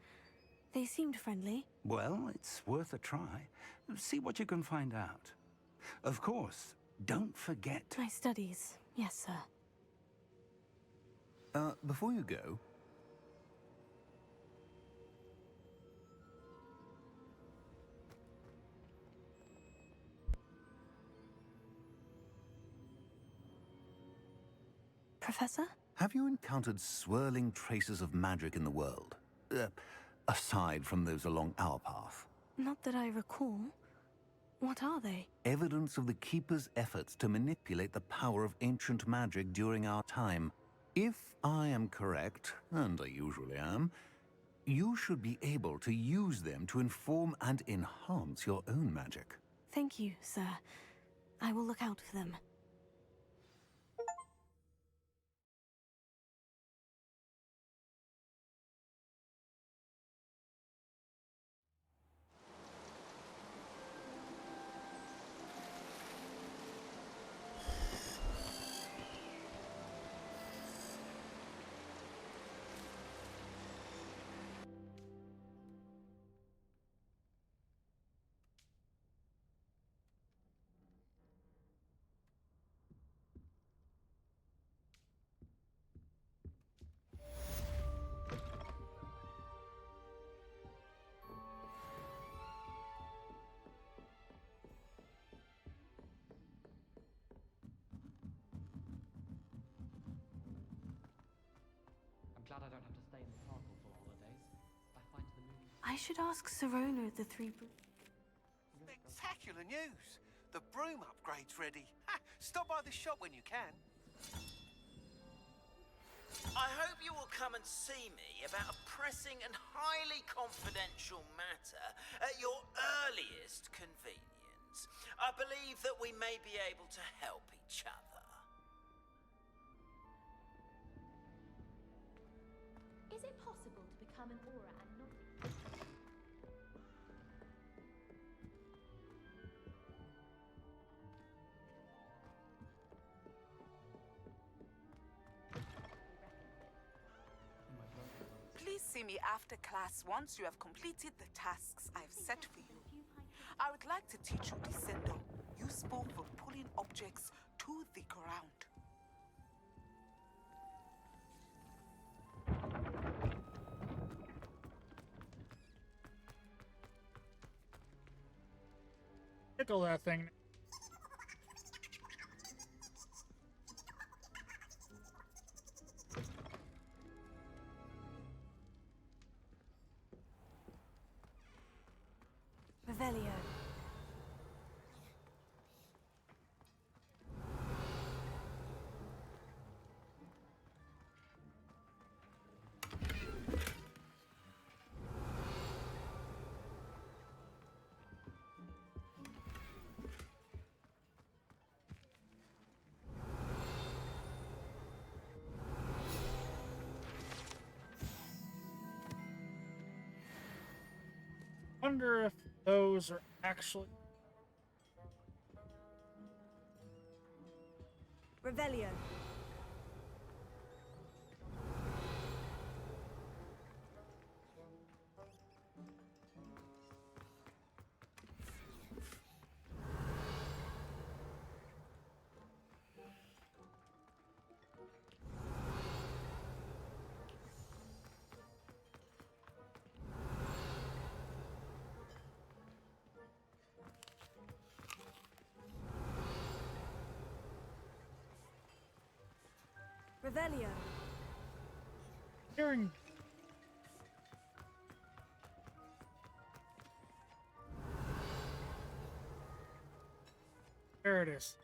They seemed friendly. Well, it's worth a try. See what you can find out. Of course, don't forget... My studies, yes, sir. Before you go... Professor? Have you encountered swirling traces of magic in the world? Aside from those along our path? Not that I recall. What are they? Evidence of the Keeper's efforts to manipulate the power of ancient magic during our time. If I am correct, and I usually am, you should be able to use them to inform and enhance your own magic. Thank you, sir. I will look out for them. I'm glad I don't have to stay in the castle for holidays. I find the movie... I should ask Sirona at the Three Spectacular news! The broom upgrade's ready. Ha! Stop by the shop when you can. I hope you will come and see me about a pressing and highly confidential matter at your earliest convenience. I believe that we may be able to help each other. Is it possible to become an aura and not... Please see me after class once you have completed the tasks I've set for you. I would like to teach you Descendo, useful for pulling objects to the ground. tickle that thing. Revelio. Wonder if those are actually... Revelio. Revelio. Hearing. There it is.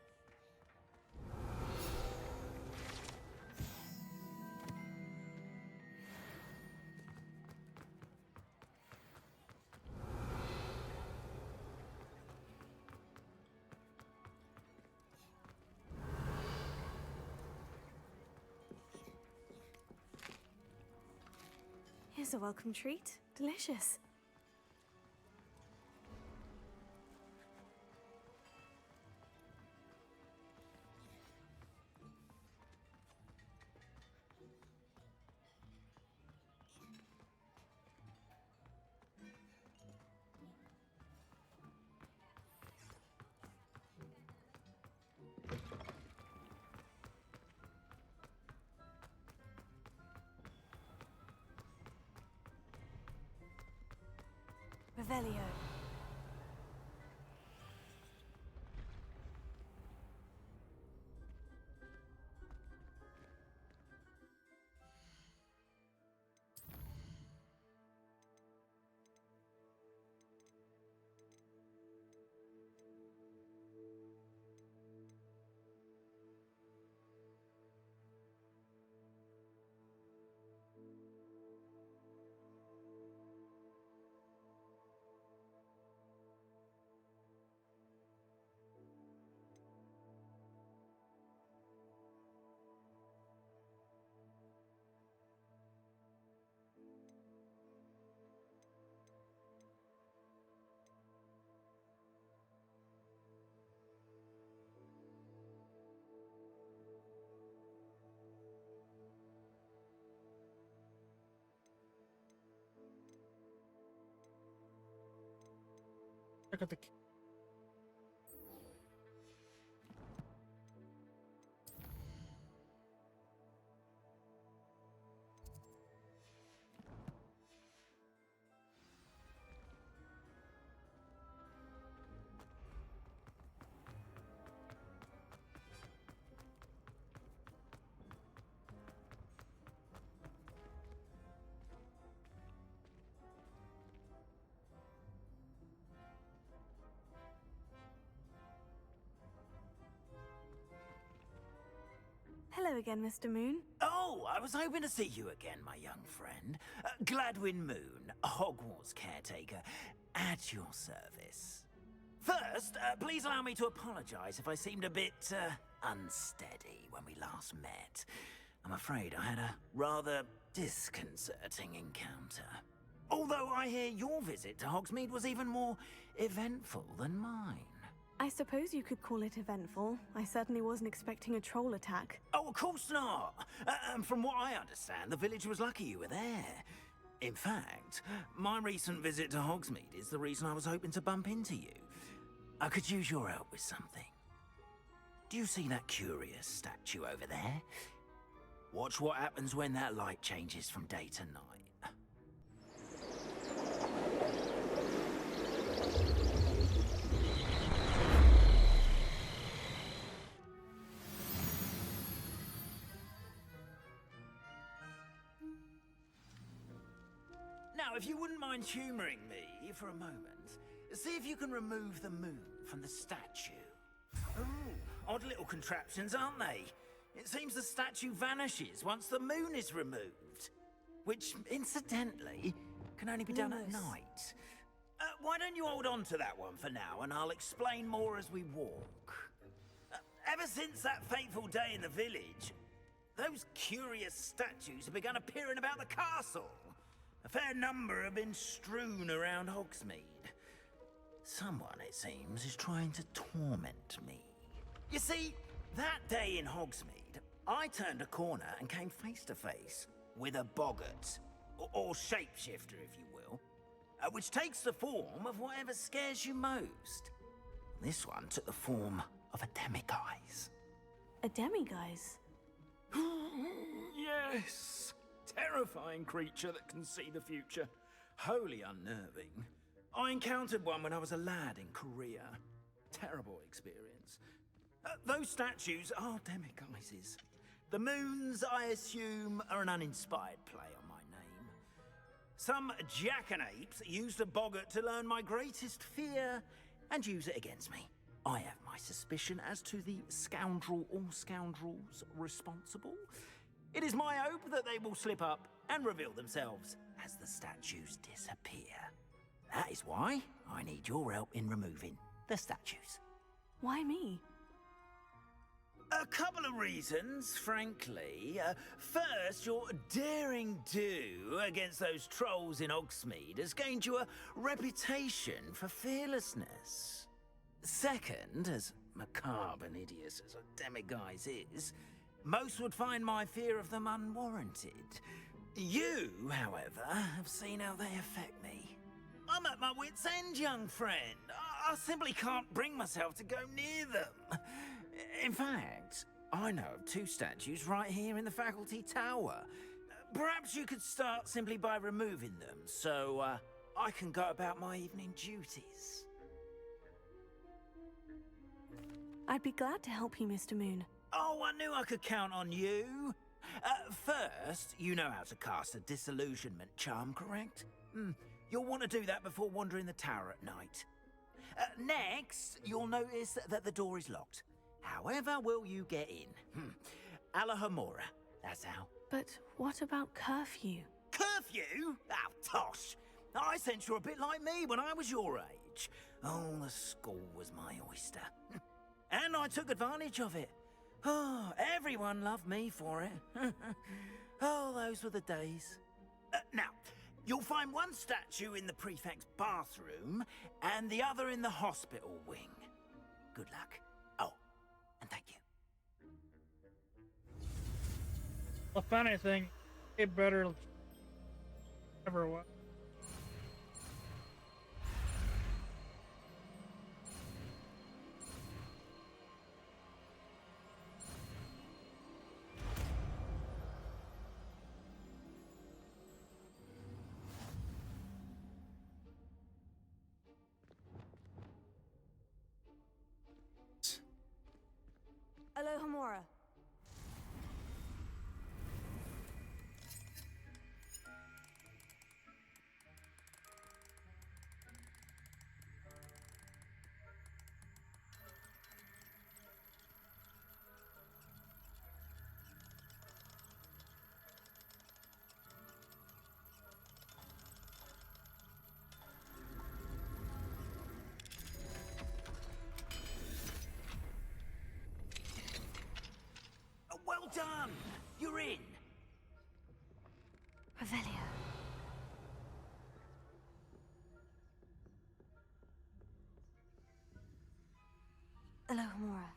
Here's a welcome treat. Delicious. Revelio. Look at the... Hello again, Mr. Moon. Oh, I was hoping to see you again, my young friend. Gladwin Moon, Hogwarts caretaker, at your service. First, please allow me to apologize if I seemed a bit unsteady when we last met. I'm afraid I had a rather disconcerting encounter. Although I hear your visit to Hogsmeade was even more eventful than mine. I suppose you could call it eventful. I certainly wasn't expecting a troll attack. Oh, of course not. From what I understand, the village was lucky you were there. In fact, my recent visit to Hogsmeade is the reason I was hoping to bump into you. I could use your help with something. Do you see that curious statue over there? Watch what happens when that light changes from day to night. if you wouldn't mind humouring me for a moment, see if you can remove the moon from the statue. Ooh, odd little contraptions, aren't they? It seems the statue vanishes once the moon is removed. Which, incidentally, can only be done at night. Why don't you hold on to that one for now, and I'll explain more as we walk. Ever since that fateful day in the village, those curious statues have begun appearing about the castle. A fair number have been strewn around Hogsmeade. Someone, it seems, is trying to torment me. You see, that day in Hogsmeade, I turned a corner and came face to face with a boggart, or shapeshifter, if you will, which takes the form of whatever scares you most. This one took the form of a demiguise. A demiguise? Yes! Terrifying creature that can see the future. Wholly unnerving. I encountered one when I was a lad in Korea. Terrible experience. Those statues are demiguises. The moons, I assume, are an uninspired play on my name. Some jackanapes used a boggart to learn my greatest fear and use it against me. I have my suspicion as to the scoundrel or scoundrels responsible. It is my hope that they will slip up and reveal themselves as the statues disappear. That is why I need your help in removing the statues. Why me? A couple of reasons, frankly. First, your daring do against those trolls in Hogsmeade has gained you a reputation for fearlessness. Second, as macabre and hideous as a demiguise is, most would find my fear of them unwarranted. You, however, have seen how they affect me. I'm at my wit's end, young friend. I simply can't bring myself to go near them. In fact, I know of two statues right here in the faculty tower. Perhaps you could start simply by removing them, so I can go about my evening duties. I'd be glad to help you, Mr. Moon. Oh, I knew I could count on you. First, you know how to cast a disillusionment charm, correct? You'll want to do that before wandering the tower at night. Next, you'll notice that the door is locked. However will you get in? Alahomora, that's how. But what about curfew? Curfew? Oh, tosh. I sense you're a bit like me when I was your age. Oh, the school was my oyster. And I took advantage of it. Oh, everyone loved me for it. Oh, those were the days. Now, you'll find one statue in the prefect's bathroom and the other in the hospital wing. Good luck. Oh, and thank you. If anything, it better ever what. Alohomora. Well done! You're in! Revelio. Alohomora.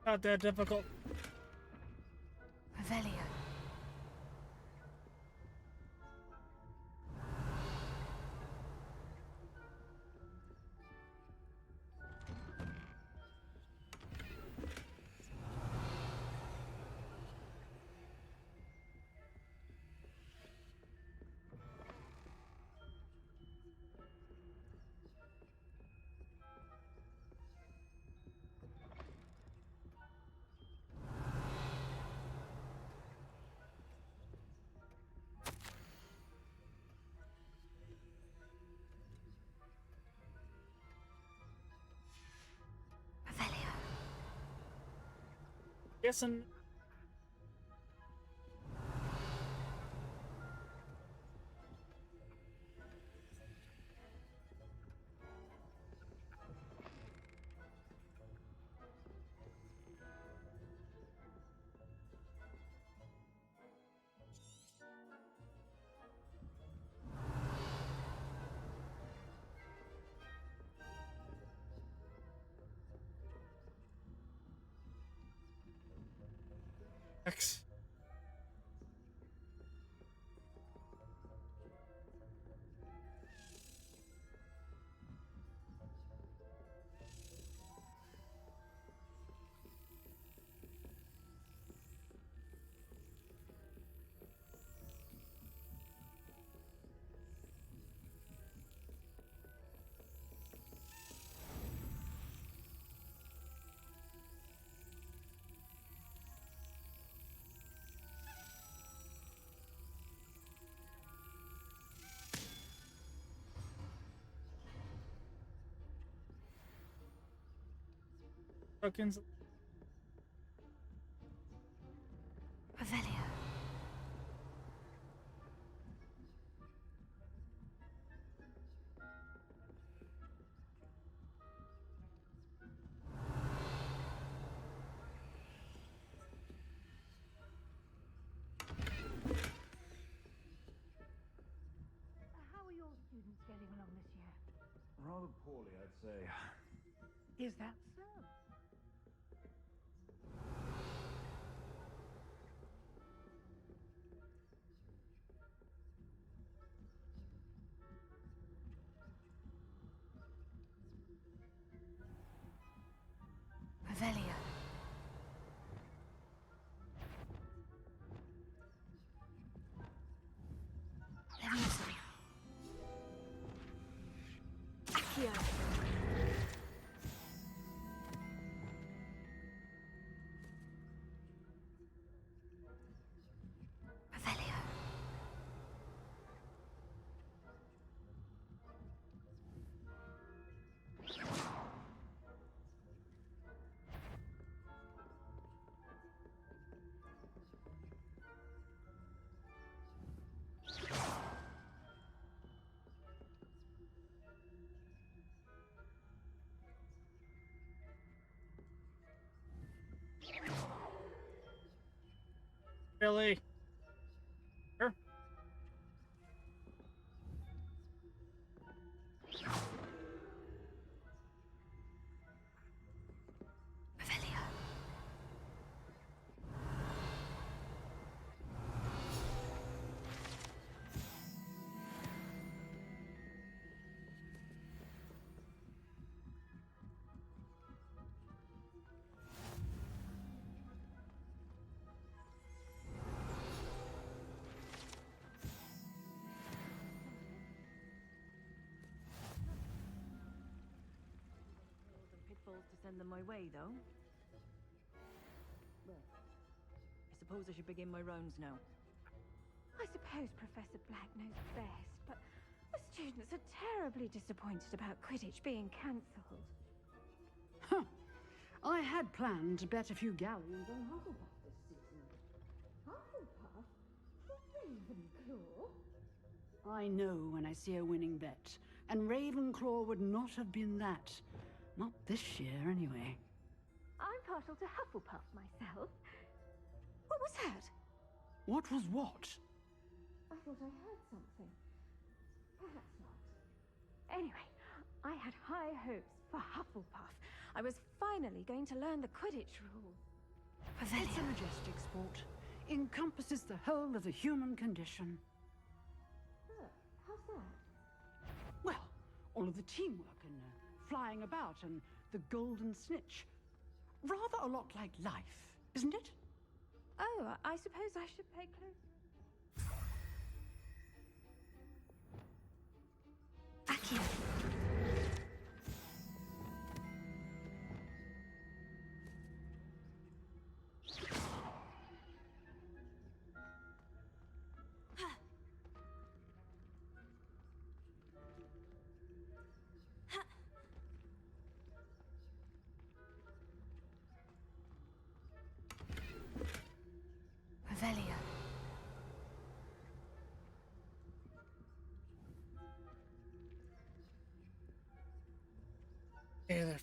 Not that difficult. Revelio. guessing. X. Tokens. Revelio. How are your students getting along this year? Rather poorly, I'd say. Is that so? Revelio. Leviosa. Accio. Revelio. Billy. Sure. Revelio. Pitfalls to send them my way, though. Well, I suppose I should begin my rounds now. I suppose Professor Black knows best, but the students are terribly disappointed about Quidditch being cancelled. Huh. I had planned to bet a few galleons on Hufflepuff this season. Hufflepuff? Ravenclaw? I know when I see a winning bet, and Ravenclaw would not have been that. Not this year, anyway. I'm partial to Hufflepuff myself. What was that? What was what? I thought I heard something. Perhaps not. Anyway, I had high hopes for Hufflepuff. I was finally going to learn the Quidditch rules. It's a majestic sport. Encompasses the whole of the human condition. How's that? Well, all of the teamwork and flying about and the golden snitch. Rather a lot like life, isn't it? Oh, I suppose I should pay close. Accio. Hey there.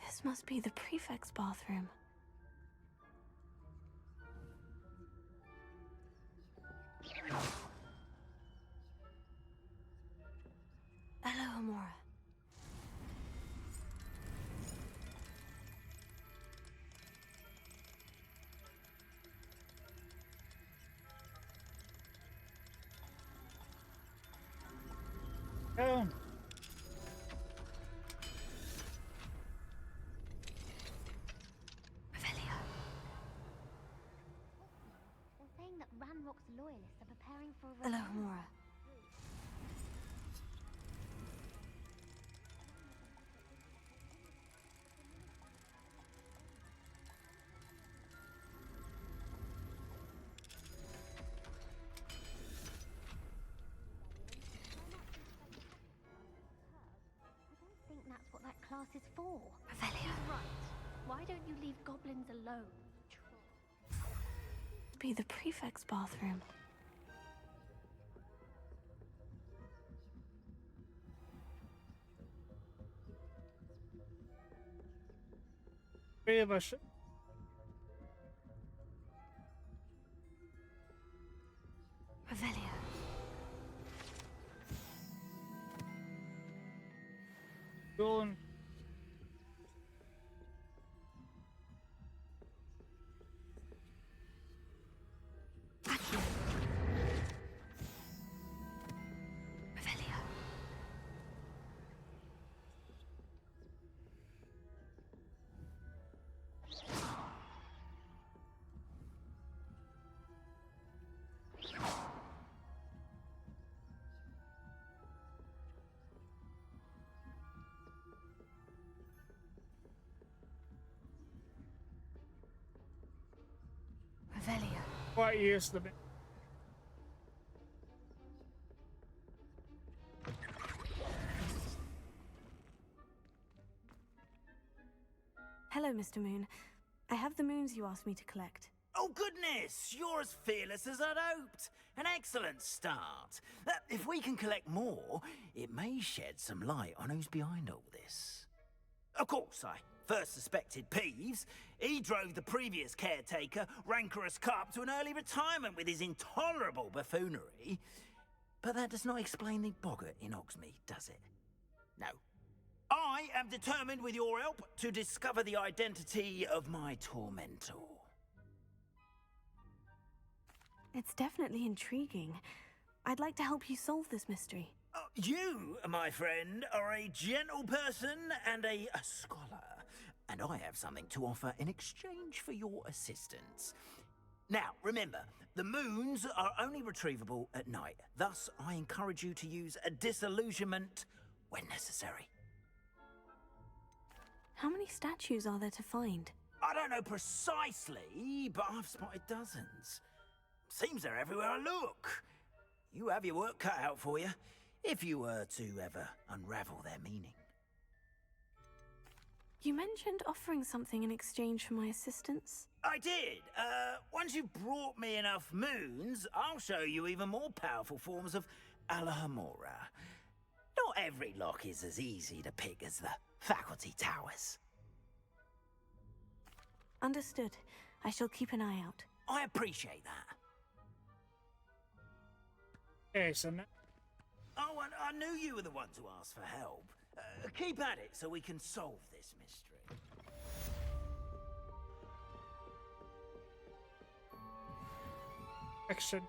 This must be the prefect's bathroom. Hello, Amora. Oh. They're saying that Ranrock's loyalists are preparing for a Hello, revolt. Amora. I don't think that's what that class is for. Revelio. Right. Why don't you leave goblins alone? Be the prefect's bathroom. Three of us. Revelio. Going. Revelio. Revelio. Quite used to it. Hello, Mr. Moon. I have the moons you asked me to collect. Oh, goodness! You're as fearless as I'd hoped. An excellent start. If we can collect more, it may shed some light on who's behind all this. Of course, I first suspected Peeves. He drove the previous caretaker, Rancorous Carp, to an early retirement with his intolerable buffoonery. But that does not explain the boggart in Hogsmeade, does it? No. I am determined, with your help, to discover the identity of my tormentor. It's definitely intriguing. I'd like to help you solve this mystery. You, my friend, are a gentle person and a scholar, and I have something to offer in exchange for your assistance. Now, remember, the moons are only retrievable at night. Thus, I encourage you to use a disillusionment when necessary. How many statues are there to find? I don't know precisely, but I've spotted dozens. Seems they're everywhere I look. You have your work cut out for you, if you were to ever unravel their meaning. You mentioned offering something in exchange for my assistance. I did. Once you've brought me enough moons, I'll show you even more powerful forms of Alhamora. Not every lock is as easy to pick as the faculty towers. Understood. I shall keep an eye out. I appreciate that. Okay, so now. Oh, and I knew you were the one to ask for help. Keep at it so we can solve this mystery. Action.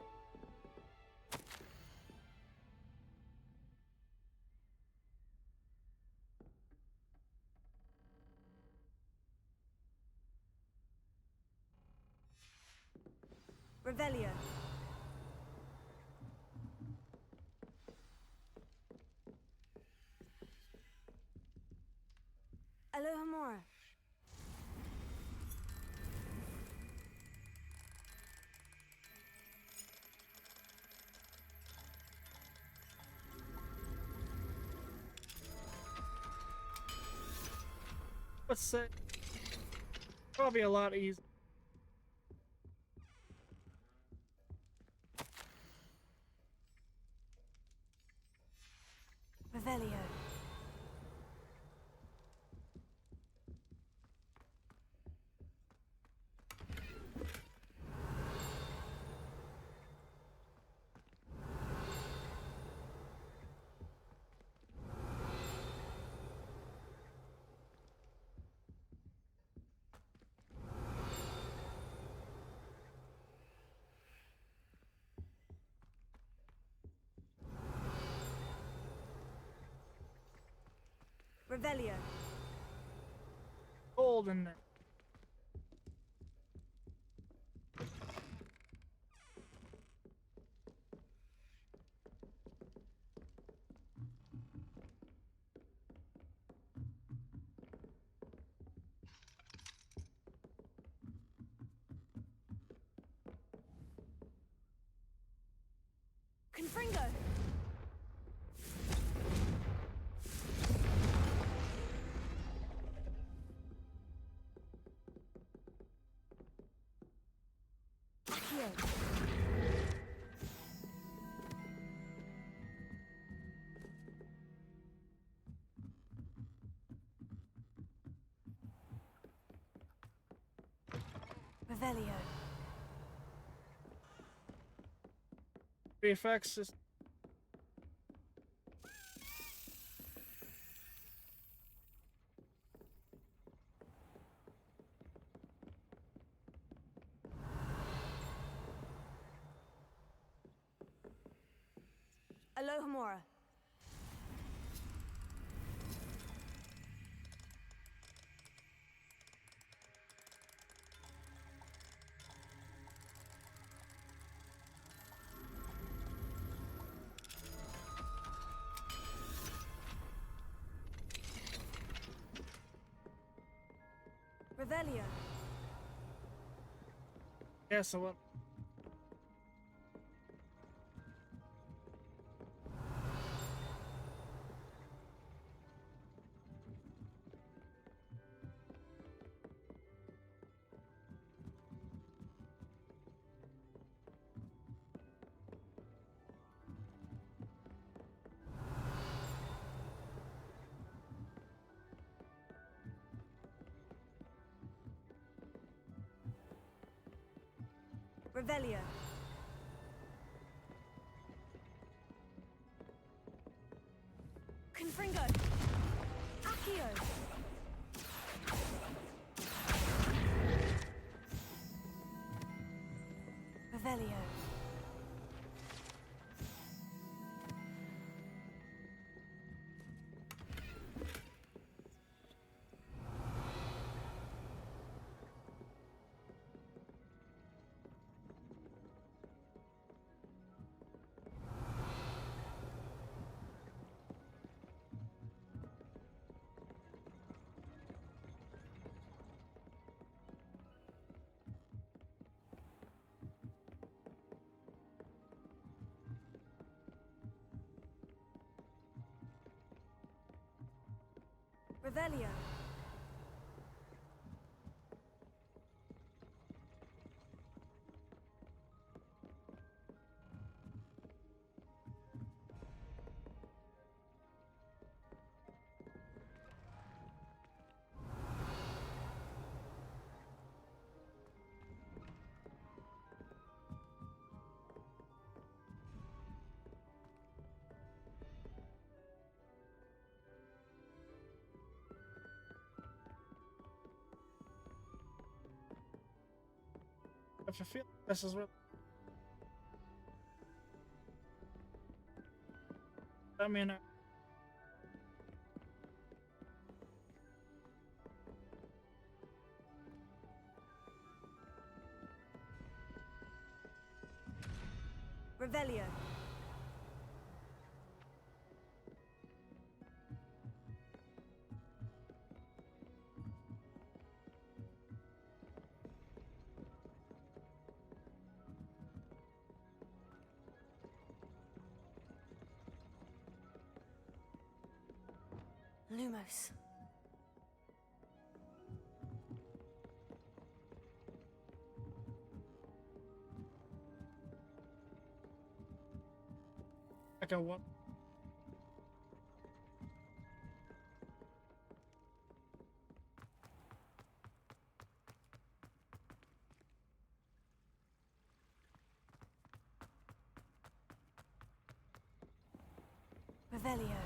Revelio. Let's say probably a lot easier. Revelio. Revelio. Gold in there. Confringo. Revelio. The effects is Alohomora. Revelio. yeah, so what? Revelio. Confringo. Accio. Revelio. Revelio. If you feel this is what I mean. Revelio. Lumos. like a what? Revelio.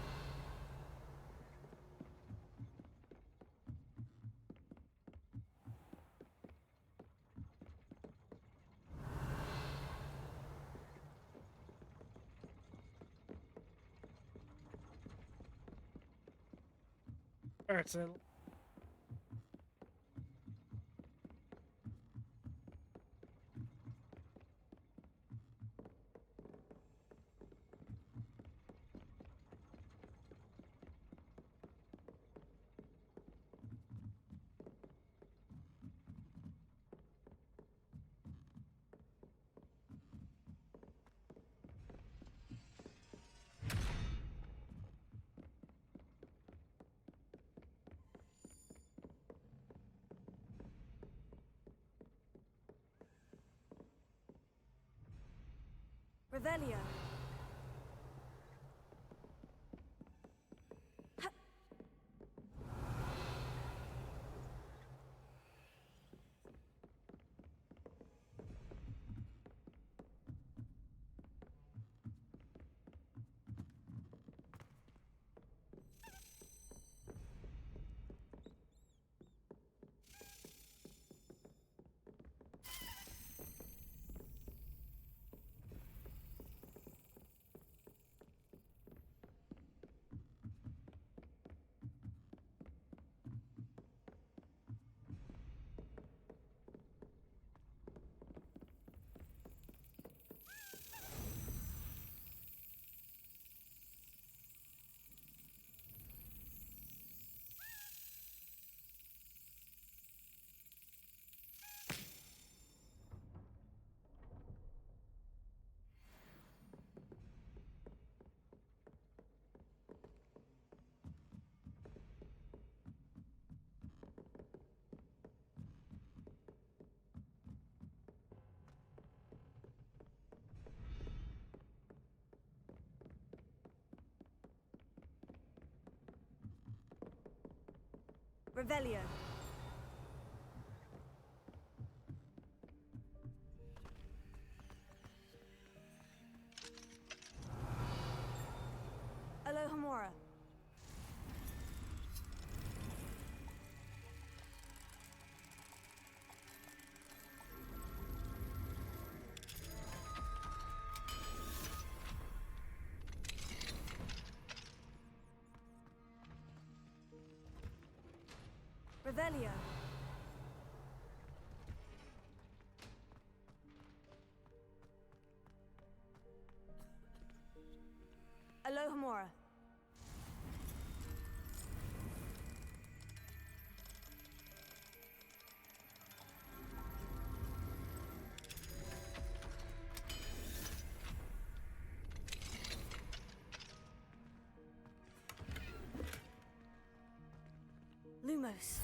Alright, so Revelio. Revelio. Alohomora. Revelio. Alohomora. Lumos.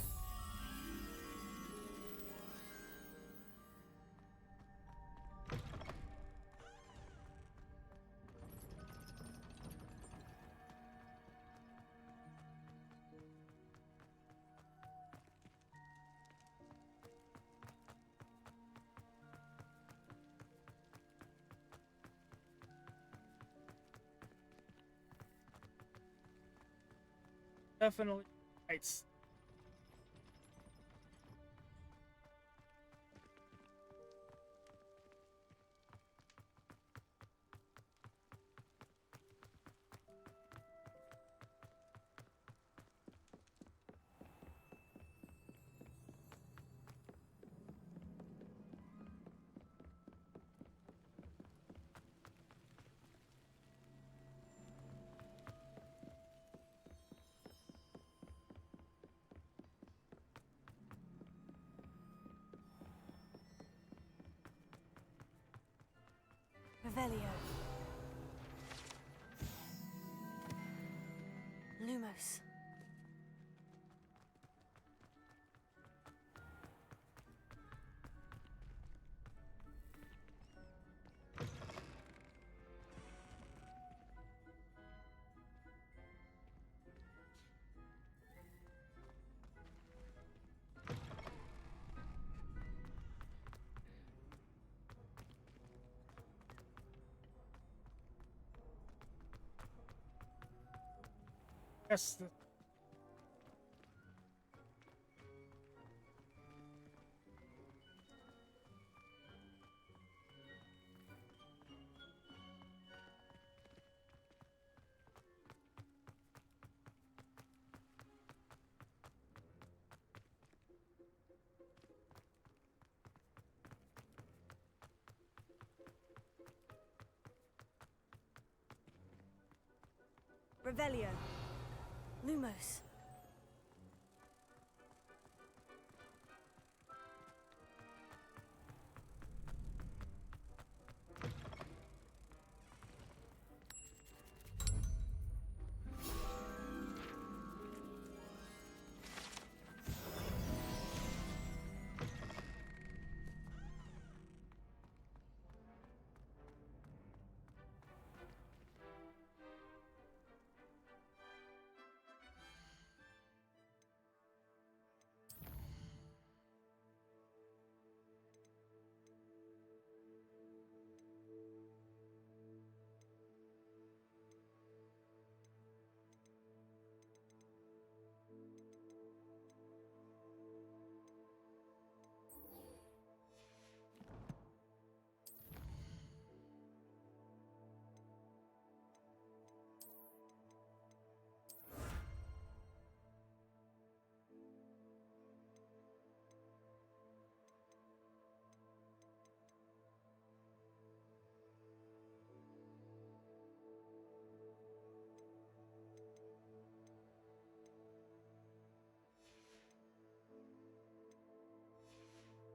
definitely right. Revelio. Lumos. Yes. Revelio. Lumos.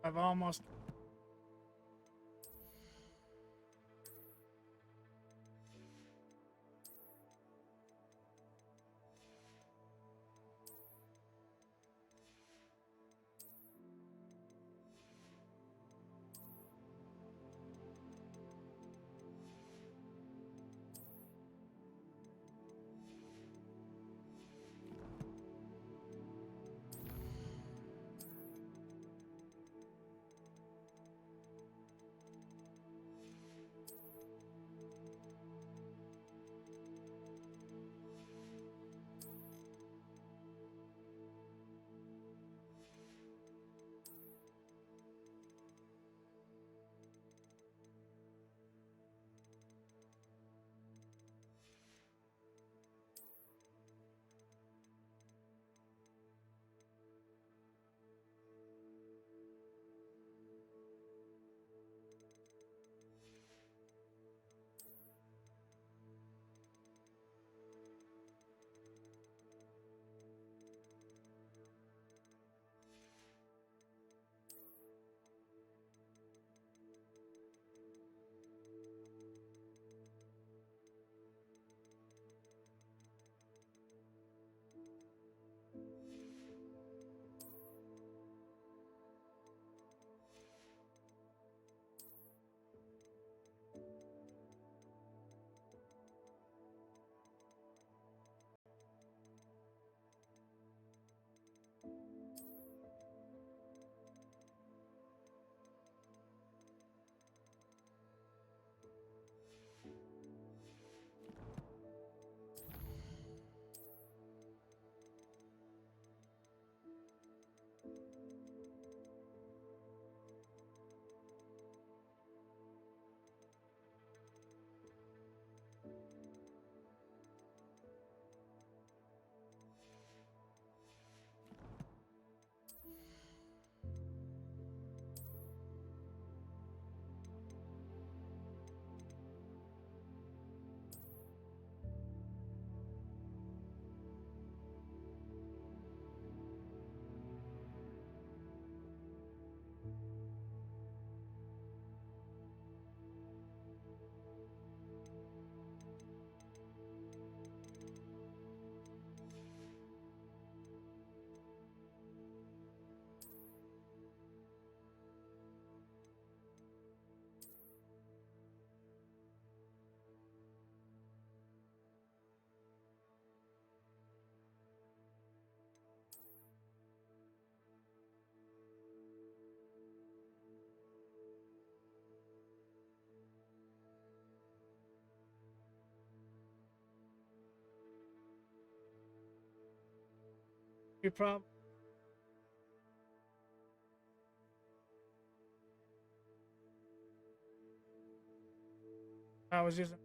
I've almost. We prob. I was using.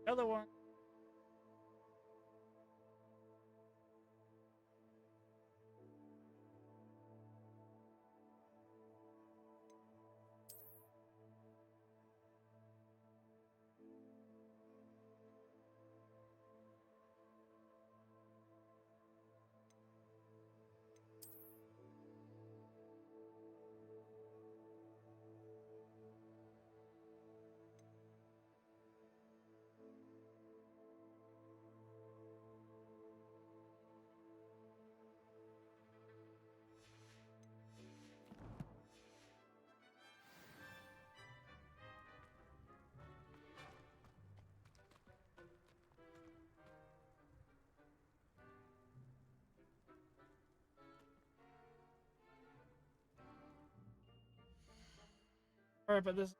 The other one. Alright, but this